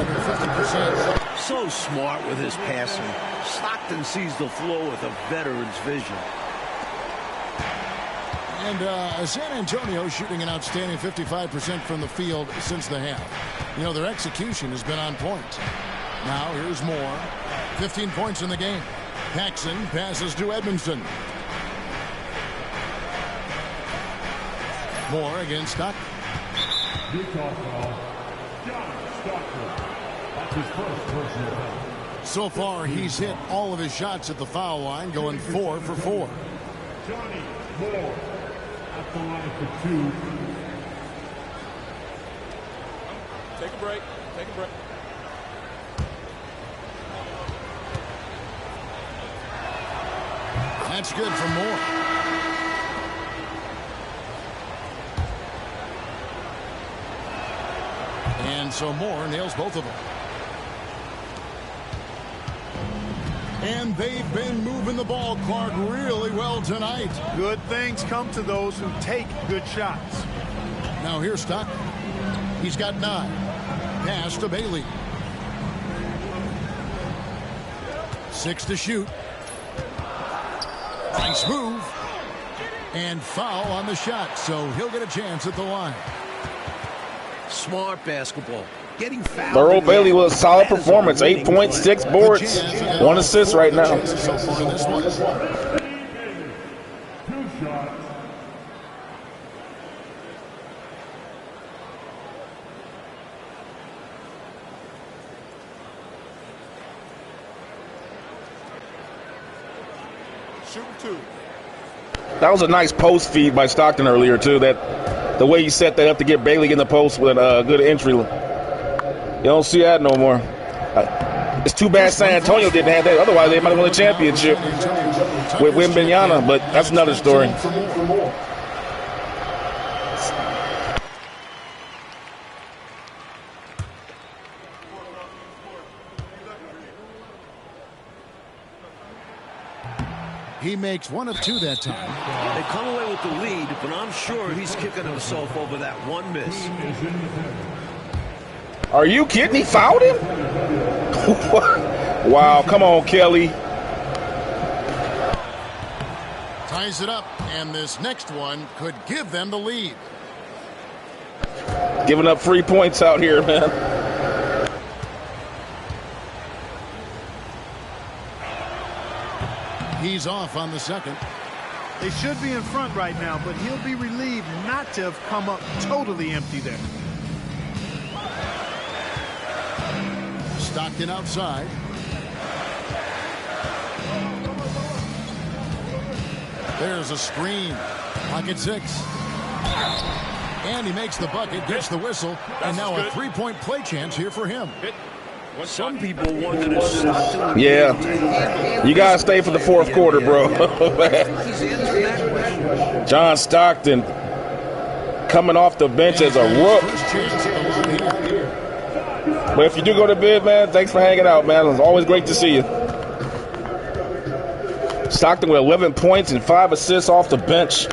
So smart with his passing. Stockton sees the floor with a veteran's vision. And San Antonio shooting an outstanding 55% from the field since the half. You know, their execution has been on point. Now here's Moore. 15 points in the game. Paxson passes to Edmondson. Moore against Stockton. Utah foul. John Stockton. That's his first personal foul. So far, he's hit all of his shots at the foul line, going 4 for 4. Johnny Moore at the line for 2. Take a break. Take a break. That's good for Moore. And so Moore nails both of them. And they've been moving the ball, Clark, really well tonight. Good things come to those who take good shots. Now here's Stockton. He's got 9. Pass to Bailey. 6 to shoot. Nice move. And foul on the shot, so he'll get a chance at the line. Smart basketball. Getting fouled. Burrow Bailey was a solid performance. 8 points, 6 boards, 1 assist right now. So far in this one. 2 shots. Shooting 2. That was a nice post feed by Stockton earlier, too. That the way he set that up to get Bailey in the post with a good entry. You don't see that no more. It's too bad San Antonio didn't have that. Otherwise, they might have won the championship with Wembanyama, but that's another story. He makes 1 of 2 that time. They come away with the lead, but I'm sure he's kicking himself over that one miss. Are you kidding? He fouled him? Wow, come on, Kelly. Ties it up, and this next one could give them the lead. Giving up free points out here, man. He's off on the second. They should be in front right now, but he'll be relieved not to have come up totally empty there. Stockton outside. There's a screen. Pocket 6. And he makes the bucket, gets the whistle, and now a 3-point play chance here for him. Some people wondered if Stockton. Yeah. You got to stay for the fourth quarter, bro. John Stockton coming off the bench as a rook. But if you do go to bed, man, thanks for hanging out, man. It's always great to see you. Stockton with 11 points and 5 assists off the bench.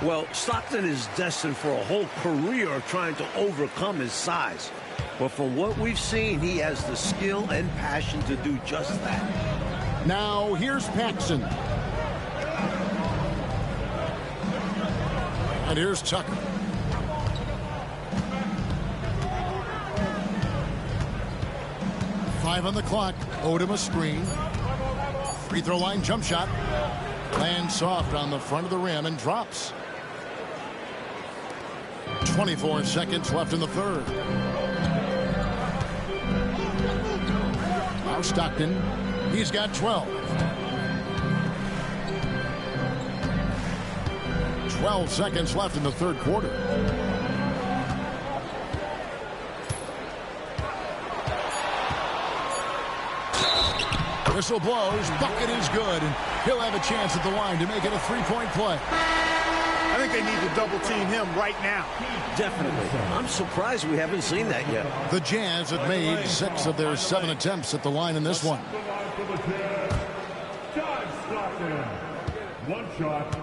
Well, Stockton is destined for a whole career of trying to overcome his size. But from what we've seen, he has the skill and passion to do just that. Now, here's Paxson. And here's Tucker. Five on the clock. Owed him a screen. Free throw line jump shot. Lands soft on the front of the rim and drops. 24 seconds left in the third. Now Stockton. He's got 12. 12 seconds left in the third quarter. Whistle blows. Bucket is good. And he'll have a chance at the line to make it a 3-point play. I think they need to double team him right now. Definitely. I'm surprised we haven't seen that yet. The Jazz have made 6 of their 7 attempts at the line in this one. John Stockton. 1 shot.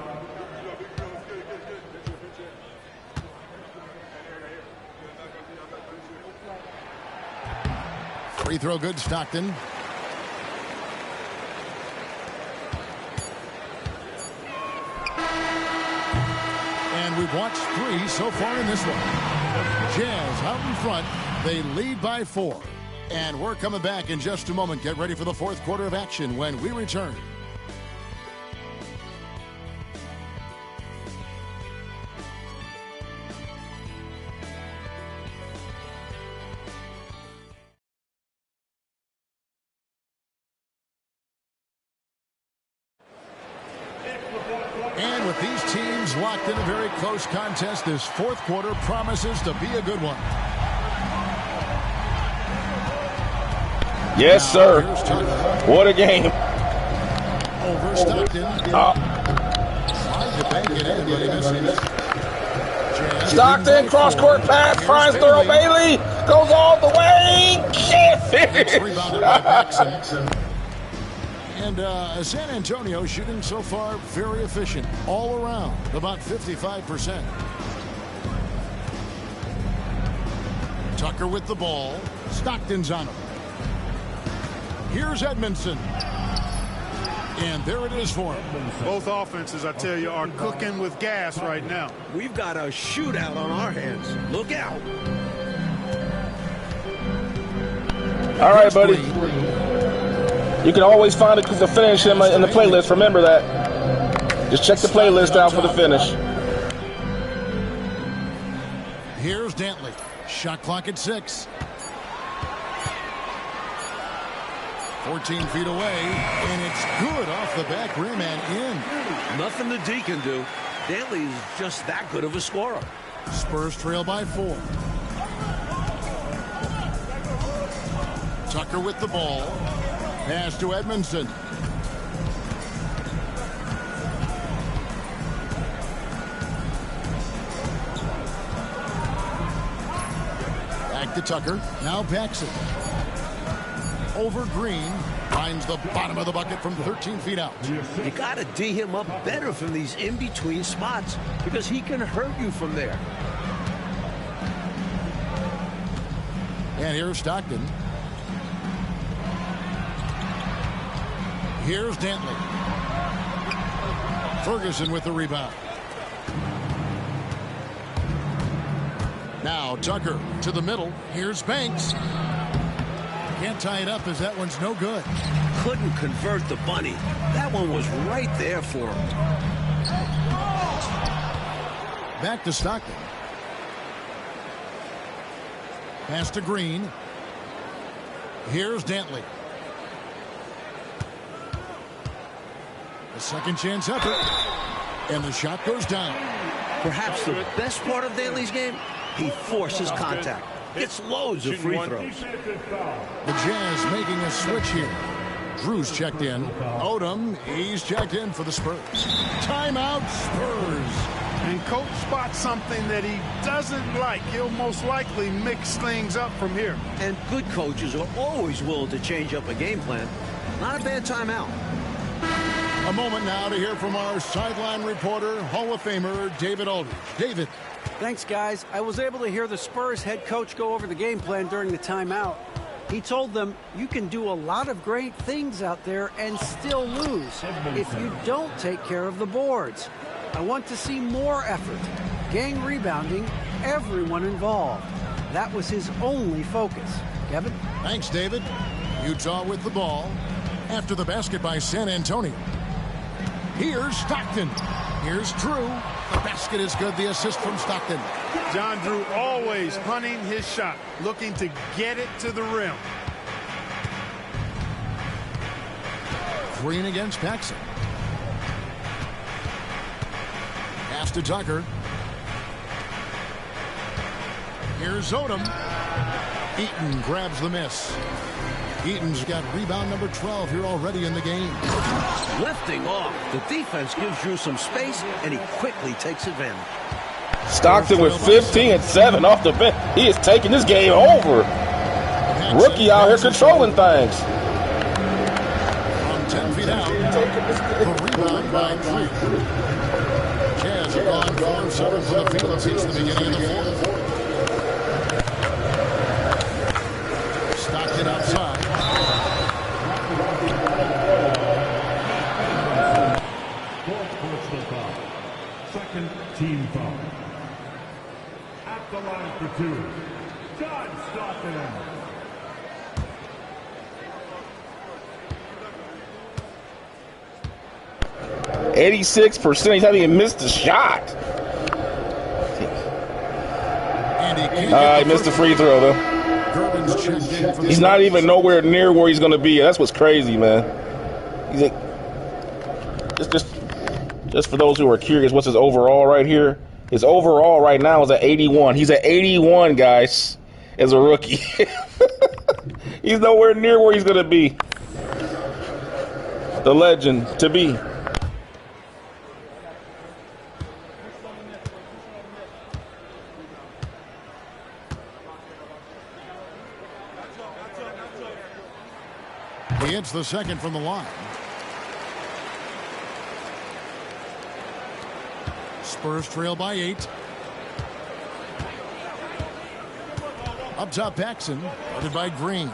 Free throw good, Stockton. And we've watched 3 so far in this one. Jazz out in front. They lead by 4. And we're coming back in just a moment. Get ready for the fourth quarter of action when we return. And with these teams locked in a very close contest, this fourth quarter promises to be a good one. Yes, sir. What a game. Over Stockton. Tried to bank it in, but he misses. Stockton, cross-court pass, finds throw. Bailey goes all the way. Can't finish. Rebounded by Paxson. And San Antonio shooting so far very efficient all around, about 55%. Tucker with the ball. Stockton's on him. Here's Edmondson. And there it is for him. Both offenses, I tell you, are cooking with gas right now. We've got a shootout on our hands. Look out. All right, buddy. You can always find the finish in the playlist. Remember that. Just check the playlist out for the finish. Here's Dantley. Shot clock at 6. 14 feet away, and it's good off the back rim and in. Nothing the D can do. Dantley is just that good of a scorer. Spurs trail by 4. Tucker with the ball. Pass to Edmondson. Back to Tucker. Now Paxson. Over Green. Finds the bottom of the bucket from 13 feet out. You got to D him up better from these in-between spots because he can hurt you from there. And here's Stockton. Here's Dantley. Ferguson with the rebound. Now Tucker to the middle. Here's Banks. Can't tie it up as that one's no good. Couldn't convert the bunny. That one was right there for him. Back to Stockton. Pass to Green. Here's Dantley. A second chance effort. And the shot goes down. Perhaps the best part of Dantley's game, he forces contact. Gets loads of free throws. The Jazz making a switch here. Drew's checked in. Odom, he's checked in for the Spurs. Timeout, Spurs. And coach spots something that he doesn't like. He'll most likely mix things up from here. And good coaches are always willing to change up a game plan. Not a bad timeout. A moment now to hear from our sideline reporter, Hall of Famer David Aldridge. David. Thanks, guys. I was able to hear the Spurs head coach go over the game plan during the timeout. He told them, you can do a lot of great things out there and still lose if you don't take care of the boards. I want to see more effort, gang rebounding, everyone involved. That was his only focus. Kevin? Thanks, David. Utah with the ball. After the basket by San Antonio. Here's Stockton. Here's Drew. The basket is good. The assist from Stockton. John Drew always hunting his shot, looking to get it to the rim. Green against Paxson. Pass to Tucker. Here's Odom. Eaton grabs the miss. Eaton's got rebound number 12 here already in the game. Lifting off. The defense gives Drew some space, and he quickly takes advantage. Stockton with 15 and 7 off the bench. He is taking this game over. Rookie out here controlling things. From 10 feet out, the rebound by Drew. Jazz have gone 4-7 for the field since the beginning of the fourth. Stockton outside. Second team foul. At the line for two, John Stockton. %86%. He's haven't even missed a shot. He missed the free throw, though. He's not even nowhere near where he's going to be. That's what's crazy, man. He's like, just for those who are curious, what's his overall right here? His overall right now is at 81. He's at 81, guys, as a rookie. He's nowhere near where he's going to be. The legend to be. He hits the second from the line. Spurs trail by 8. Up top, Paxson, guarded by Green.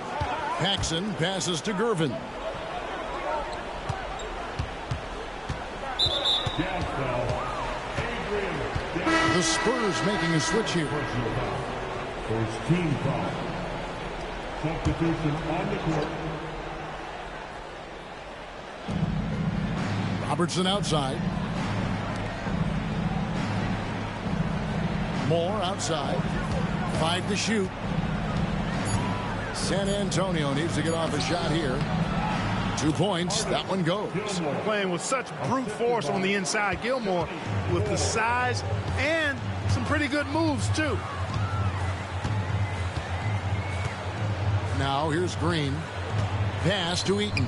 Paxson passes to Gervin. The Spurs making a switch here. First team foul. Substitution on the court. Robertson outside. Moore outside. 5 to shoot. San Antonio needs to get off a shot here. 2 points. That one goes. Playing with such brute force on the inside. Gilmore with the size and some pretty good moves, too. Now here's Green. Pass to Eaton.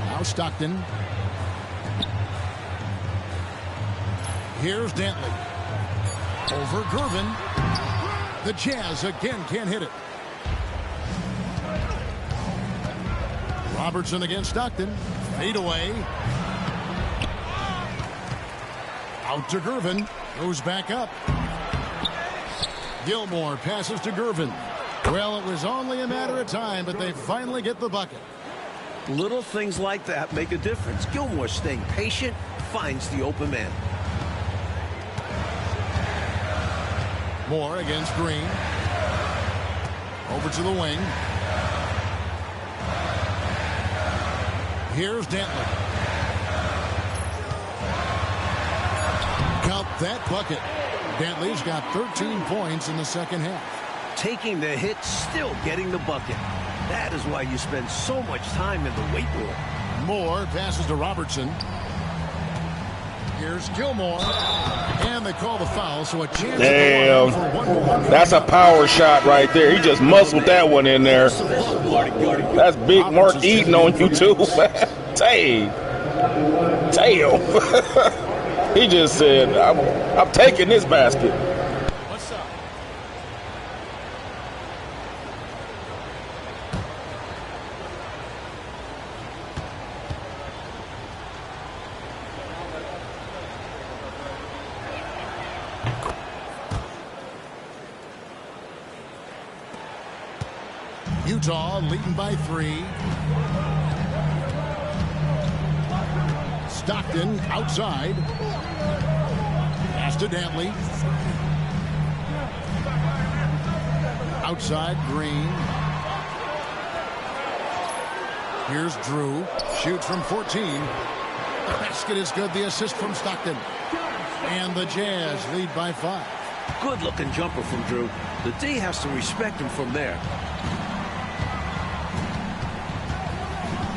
Now Stockton. Here's Dantley. Over Gervin. The Jazz again can't hit it. Robertson against Stockton. Fade away. Out to Gervin. Goes back up. Gilmore passes to Gervin. Well, it was only a matter of time, but they finally get the bucket. Little things like that make a difference. Gilmore staying patient, finds the open man. Moore against Green. Over to the wing. Here's Dantley. Count that bucket. Dantley's got 13 points in the second half. Taking the hit, still getting the bucket. That is why you spend so much time in the weight room. Moore passes to Robertson. Here's Gilmore. And they call the foul, so a chance. Damn. That's a power shot right there. He just muscled that one in there. That's Big Mark Eaton on you, too. Damn. He just said, I'm taking this basket. What's up? Utah leading by 3. Stockton outside. Pass to Dantley. Outside Green. Here's Drew. Shoots from 14. The basket is good. The assist from Stockton. And the Jazz lead by 5. Good looking jumper from Drew. The D has to respect him from there.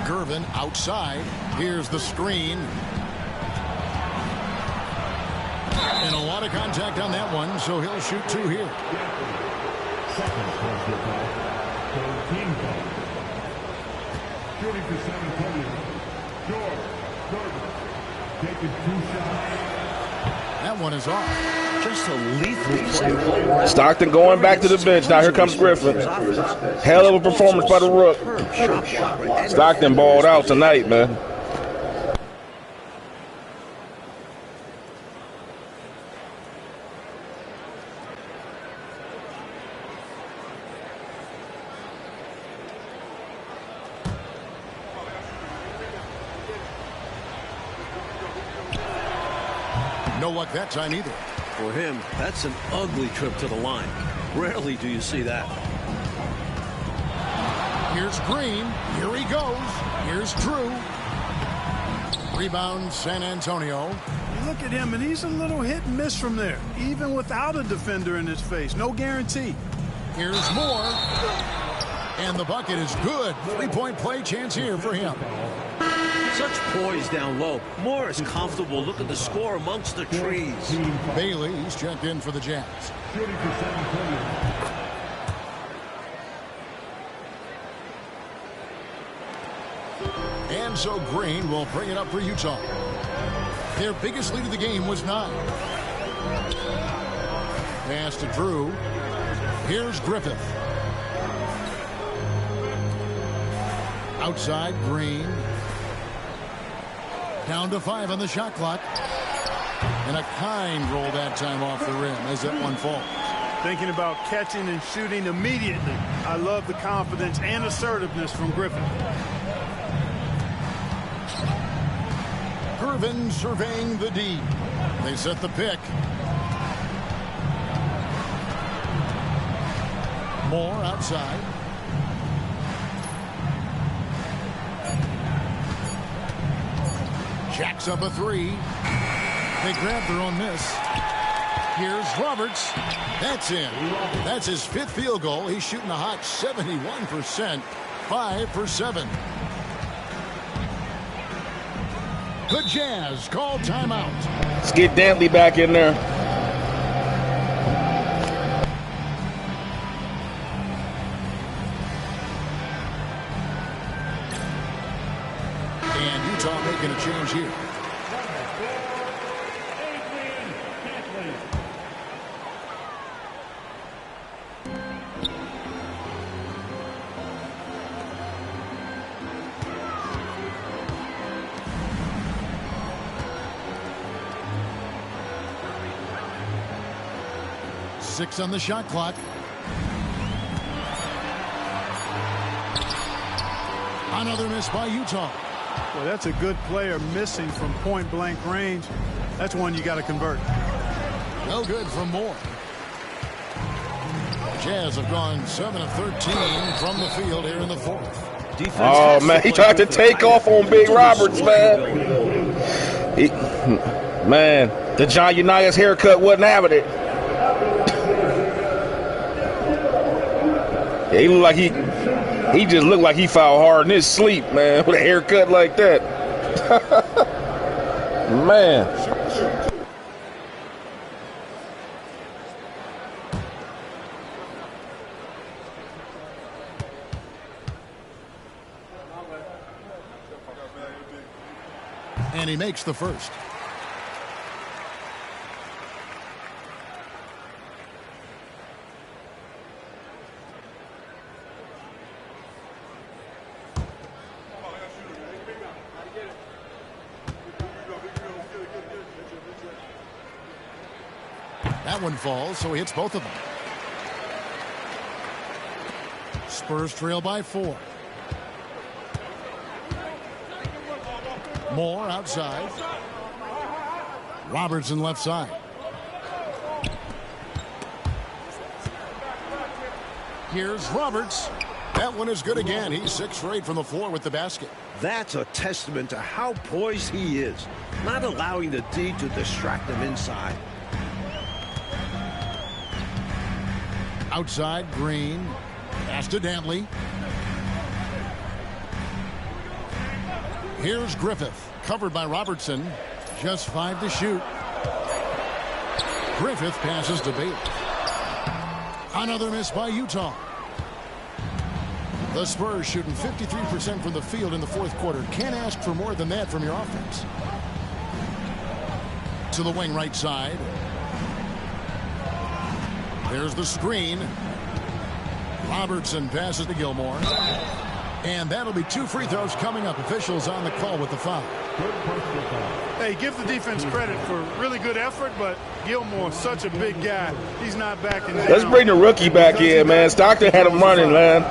Gervin outside. Here's the screen. And a lot of contact on that one, so he'll shoot 2 here. Second personal foul. Third team foul. Shooting for San Antonio. George Gervin taking 2 shots. That one is off. Just a lethal play. Stockton going back to the bench. Now here comes Griffin. Hell of a performance by the Rook. Stockton balled out tonight, man. No luck that time either. For him, that's an ugly trip to the line. Rarely do you see that. Here's Green. Here he goes. Here's Drew. Rebound, San Antonio. You look at him, and he's a little hit and miss from there, even without a defender in his face. No guarantee. Here's Moore. And the bucket is good. 3-point play chance here for him. Such poise down low. Moore is comfortable. Look at the score amongst the trees. Bailey, he's checked in for the Jazz. Shooting for San Antonio. And so Green will bring it up for Utah. Their biggest lead of the game was 9. Pass to Drew. Here's Griffith. Outside, Green. Down to 5 on the shot clock. And a kind roll that time off the rim as that one falls. Thinking about catching and shooting immediately. I love the confidence and assertiveness from Griffith. Irvin surveying the D. They set the pick. Moore outside. Jacks up a 3. They grab their own miss. Here's Roberts. That's in. That's his 5th field goal. He's shooting a hot 71%. 5 for 7. The Jazz call timeout. Let's get Dantley back in there. And Utah making a change here. Six on the shot clock. Another miss by Utah. Well, that's a good player missing from point-blank range. That's one you got to convert. No good from Moore. Jazz have gone 7 of 13 from the field here in the 4th. Defense Oh, man, he tried to take off on Big Roberts, man. Man, the John Unitas haircut wasn't having it. Yeah, he looked like he just looked like he fouled hard in his sleep, man, with a haircut like that. Man. And he makes the first. That one falls, so he hits both of them. Spurs trail by 4. Moore outside. Robertson left side. Here's Roberts. That one is good again. He's 6 for 8 from the floor with the basket. That's a testament to how poised he is, not allowing the D to distract him inside. Outside, Green. Pass to Dantley. Here's Griffith. Covered by Robertson. Just 5 to shoot. Griffith passes to Bailey. Another miss by Utah. The Spurs shooting 53% from the field in the 4th quarter. Can't ask for more than that from your offense. To the wing right side. There's the screen. Robertson passes to Gilmore. And that'll be 2 free throws coming up. Officials on the call with the foul. Hey, give the defense credit for really good effort, but Gilmore, such a big guy. He's not backing down. Let's bring the rookie back in, man. Stockton had him running, man.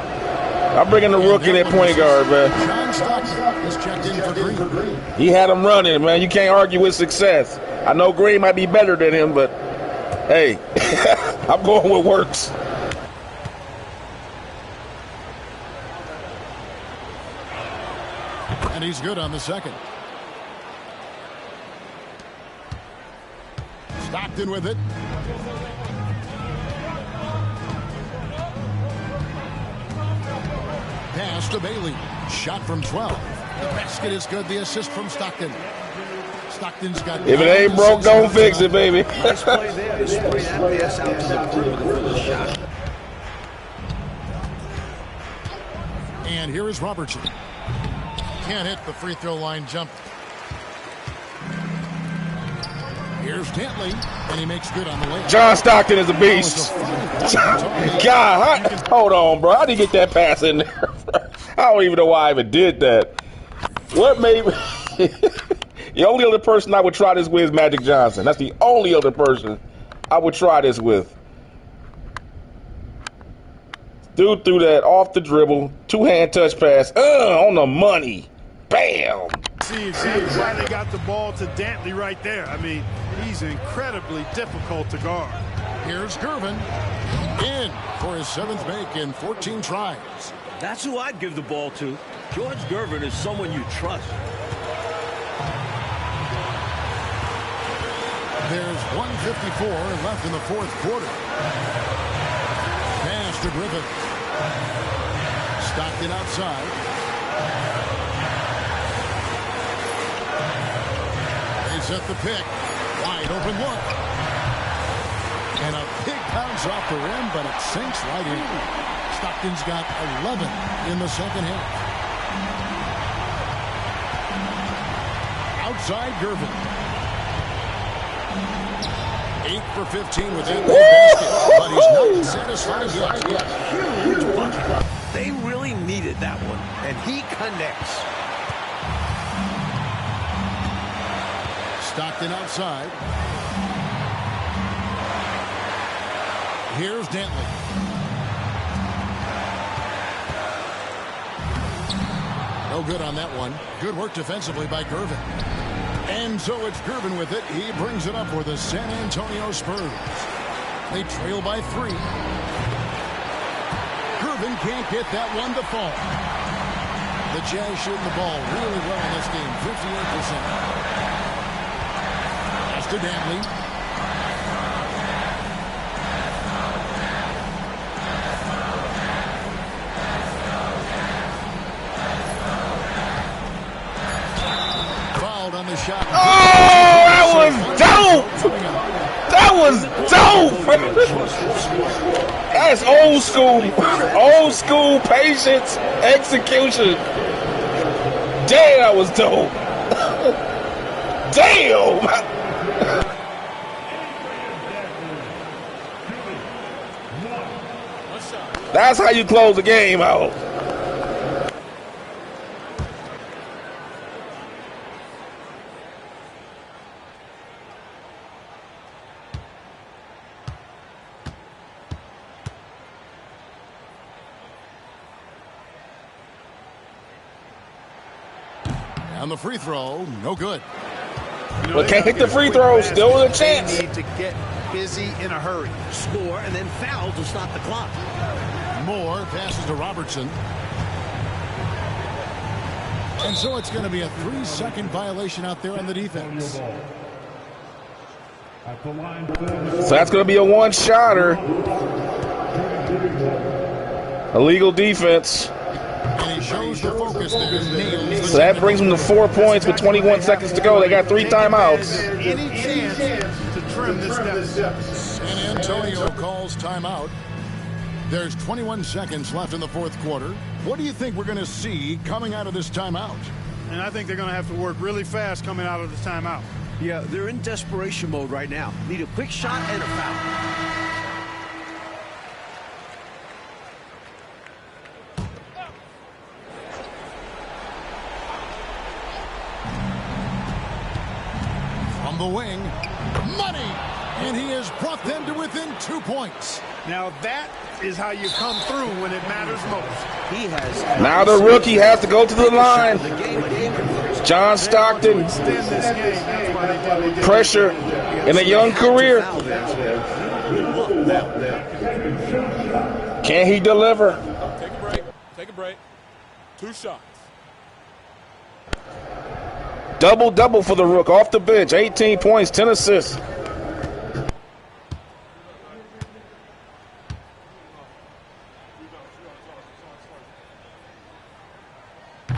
I'm bringing the rookie at point guard, man. John Stockton is checked in for Green. He had him running, man. You can't argue with success. I know Green might be better than him, but hey, I'm going with works. And he's good on the second. Stockton with it. Pass to Bailey. Shot from 12. The basket is good. The assist from Stockton. Stockton's got. If it ain't broke, don't fix it, baby. Nice play there to spray that pass out to the perimeter for the shot. And here is Robertson. Can't hit the free throw line jump. Here's Dantley, and he makes good on the layup. John Stockton is a beast. God, hold on, bro. How did he get that pass in there? I don't even know why I even did that. What made me? The only other person I would try this with is Magic Johnson. That's the only other person I would try this with. Dude threw that off the dribble, two-hand touch pass, on the money. Bam! See exactly why they got the ball to Dantley right there. I mean, he's incredibly difficult to guard. Here's Gervin in for his 7th make in 14 tries. That's who I'd give the ball to. George Gervin is someone you trust. There's 1:54 left in the 4th quarter. Pass to Griffin. Stockton outside. They set the pick. Wide open look. And a big bounce off the rim, but it sinks right in. Stockton's got 11 in the second half. Outside Gervin. 8 for 15 with that basket, but he's not satisfied yet. Huge bucket. They really needed that one, and he connects. Stockton outside. Here's Dantley. No good on that one. Good work defensively by Gervin. And so it's Gervin with it. He brings it up for the San Antonio Spurs. They trail by 3. Gervin can't get that one to fall. The Jazz shooting the ball really well in this game, 58%. Pass to Dantley. Shot. Oh, that was dope! That was dope! That's old school patience, execution. Damn, that was dope. Damn! That's how you close the game out. On the free throw, no good. But can't hit the free throw, still with a chance. They need to get busy in a hurry. Score and then foul to stop the clock. Moore passes to Robertson. And so it's going to be a 3-second violation out there on the defense. So that's going to be a one-shotter. Illegal defense. And he shows the focus there. So that brings them to 4 points with 21 seconds to go. They got 3 timeouts. Any chance to trim this deficit? San Antonio calls timeout. There's 21 seconds left in the 4th quarter. What do you think we're going to see coming out of this timeout? And I think they're going to have to work really fast coming out of this timeout. Yeah, they're in desperation mode right now. Need a quick shot and a foul. From the wing, money! And he has brought them to within 2 points. Now that is how you come through when it matters most. He has. Now the rookie has to go to the line. The game, and he John Stockton, pressure in a young career. Can he deliver? Take a break. Take a break. 2 shots. Double-double for the Rook off the bench. 18 points, 10 assists.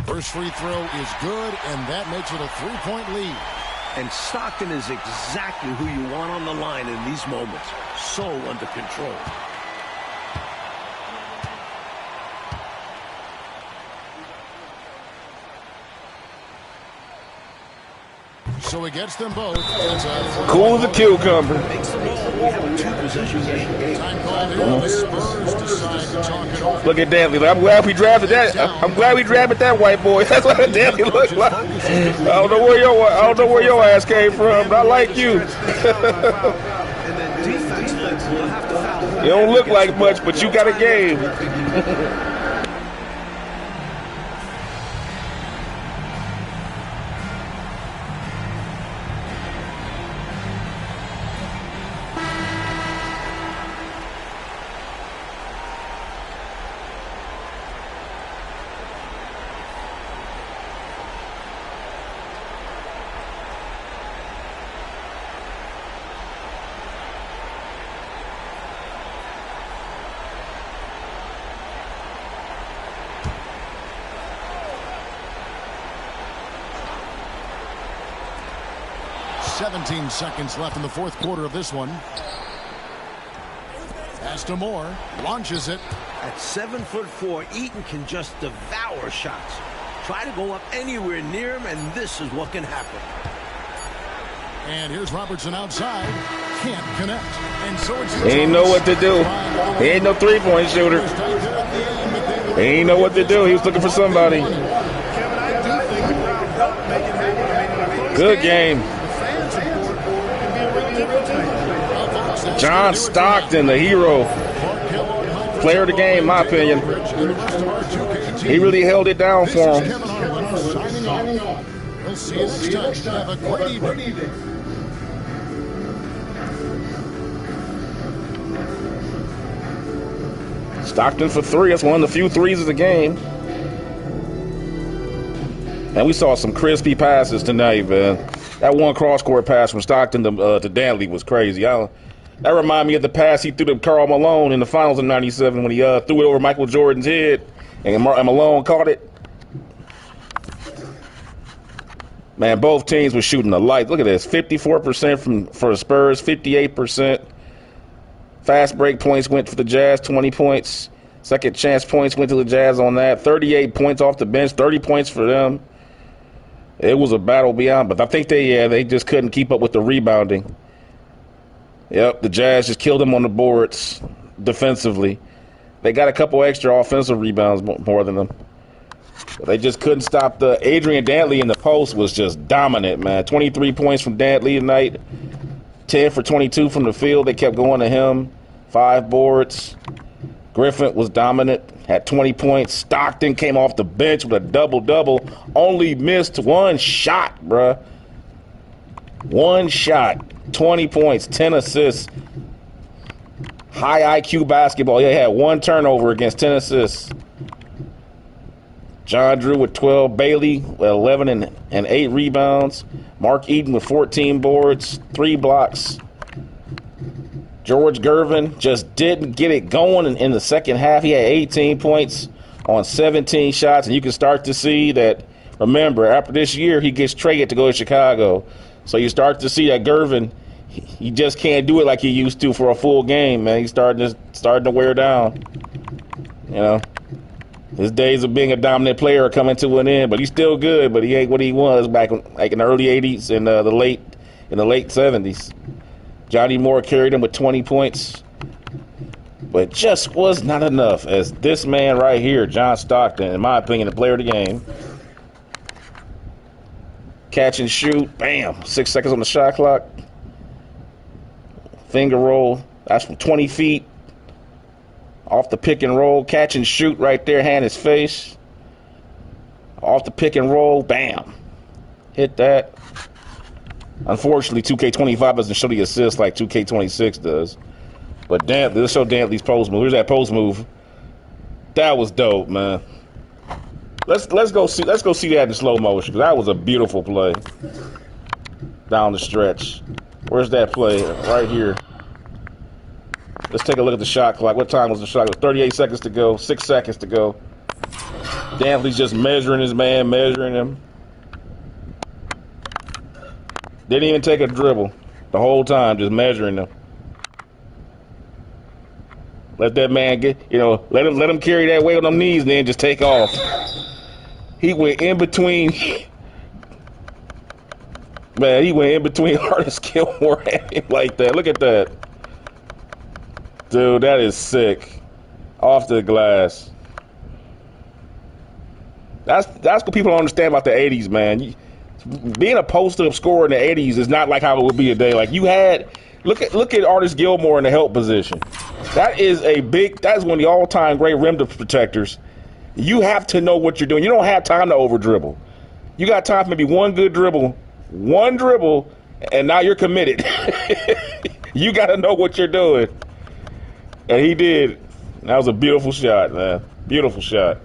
First free throw is good, and that makes it a 3-point lead. And Stockton is exactly who you want on the line in these moments. So under control. So he gets them both. Cool as a cucumber. Makes the ball. We have a 2-possession game. Time called in. The Spurs decide to talk it over. Look at Dantley. I'm glad we drafted that. I'm glad we drafted that white boy. That's what Dantley looks like. I don't know where your ass came from, but I like you. And then defense will have to foul. You don't look like much, but you got a game. Seconds left in the fourth quarter of this one. Pass to Moore, launches it. At 7'4", Eaton can just devour shots. Try to go up anywhere near him, and this is what can happen. And here's Robertson outside. Can't connect. And so it's he ain't know what to do. He ain't no three-point shooter. He ain't know what to do. He was looking for somebody. Good game. John Stockton, the hero. Player of the game, in my opinion. He really held it down for him. We'll see you next time. Have a great evening. Stockton for 3. That's one of the few threes of the game. And we saw some crispy passes tonight, man. That one cross-court pass from Stockton to Dantley was crazy. That reminded me of the pass he threw to Karl Malone in the finals of '97 when he threw it over Michael Jordan's head and Malone caught it. Man, both teams were shooting the lights. Look at this, 54% for the Spurs, 58%. Fast break points went for the Jazz, 20 points. Second chance points went to the Jazz on that. 38 points off the bench, 30 points for them. It was a battle beyond, but I think they just couldn't keep up with the rebounding. Yep, the Jazz just killed them on the boards defensively. They got a couple extra offensive rebounds more than them. But they just couldn't stop the Adrian Dantley in the post was just dominant, man. 23 points from Dantley tonight. 10 for 22 from the field. They kept going to him. 5 boards. Griffin was dominant, had 20 points. Stockton came off the bench with a double-double. Only missed 1 shot, bruh. 1 shot. 20 points, 10 assists. High IQ basketball. He had 1 turnover against 10 assists. John Drew with 12. Bailey with 11 and 8 rebounds. Mark Eaton with 14 boards, 3 blocks. George Gervin just didn't get it going in the second half. He had 18 points on 17 shots, and you can start to see that, remember, after this year, he gets traded to go to Chicago. So you start to see that Gervin, he just can't do it like he used to for a full game, man. He's starting to wear down. You know, his days of being a dominant player are coming to an end, but he's still good, but he ain't what he was back in the early 80s and the late 70s. Johnny Moore carried him with 20 points, but just was not enough as this man right here, John Stockton, in my opinion, the player of the game. Catch and shoot, bam, 6 seconds on the shot clock. Finger roll, that's from 20 feet. Off the pick and roll, catch and shoot right there, hand his face. Off the pick and roll, bam. Hit that. Unfortunately, 2K25 doesn't show the assist like 2K26 does. But damn, let's show Dantley's post move. Here's that post move. That was dope, man. Let's go see that in slow motion, because that was a beautiful play down the stretch. Where's that play? Right here. Let's take a look at the shot clock. What time was the shot? 38 seconds to go. 6 seconds to go. Dantley's just measuring his man, measuring him. Didn't even take a dribble the whole time, just measuring him. Let that man get, let him carry that weight on them knees and then just take off. He went in between. Man, he went in between Artis Gilmore and him like that. Look at that. Dude, that is sick. Off the glass. That's what people don't understand about the 80s, man. Being a post-up scorer in the 80s is not like how it would be today. Like, you had, look at Artis Gilmore in the help position. That is one of the all-time great rim protectors. You have to know what you're doing. You don't have time to over-dribble. You got time for maybe one dribble, and now you're committed. You got to know what you're doing. And he did. That was a beautiful shot, man. Beautiful shot.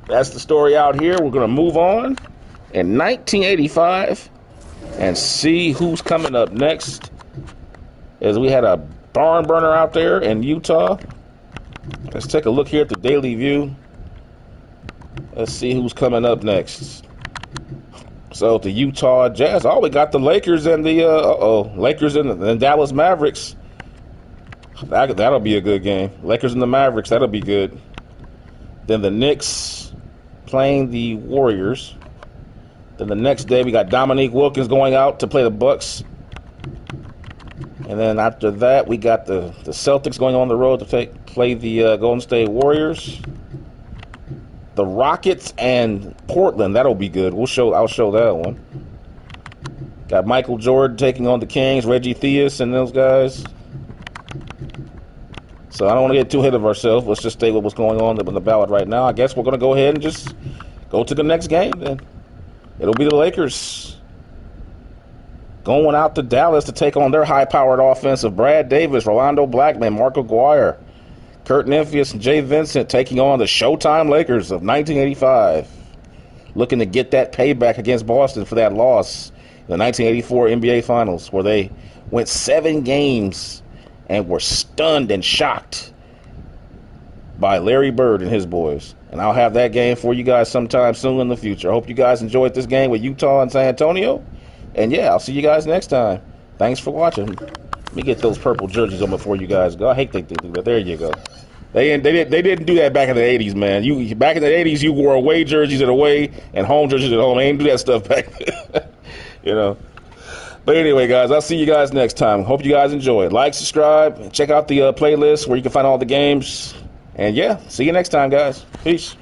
That's the story out here. We're going to move on in 1985 and see who's coming up next. As we had a barn burner out there in Utah. Let's take a look here at the Daily View. Let's see who's coming up next. So the Utah Jazz. Oh, we got the Lakers and the Lakers and the Dallas Mavericks. That'll be a good game. Lakers and the Mavericks. That'll be good. Then the Knicks playing the Warriors. Then the next day we got Dominique Wilkins going out to play the Bucks. And then after that we got the Celtics going on the road to play the Golden State Warriors. The Rockets and Portland. That'll be good. I'll show that one. Got Michael Jordan taking on the Kings, Reggie Theus and those guys. So I don't want to get too ahead of ourselves. Let's just stay with what's going on in the ballot right now. I guess we're going to go ahead and just go to the next game then. It'll be the Lakers going out to Dallas to take on their high-powered offense of Brad Davis, Rolando Blackman, Mark Aguirre, Kurt Nymphius, and Jay Vincent taking on the Showtime Lakers of 1985. Looking to get that payback against Boston for that loss in the 1984 NBA Finals, where they went 7 games and were stunned and shocked by Larry Bird and his boys. And I'll have that game for you guys sometime soon in the future. I hope you guys enjoyed this game with Utah and San Antonio. And yeah, I'll see you guys next time. Thanks for watching. Let me get those purple jerseys on before you guys go. I hate they do that. There you go. They didn't do that back in the 80s, man. Back in the 80s, you wore away jerseys at away and home jerseys at home. They didn't do that stuff back then. But anyway, guys, I'll see you guys next time. Hope you guys enjoy. Like, subscribe, check out the playlist where you can find all the games. And yeah, see you next time, guys. Peace.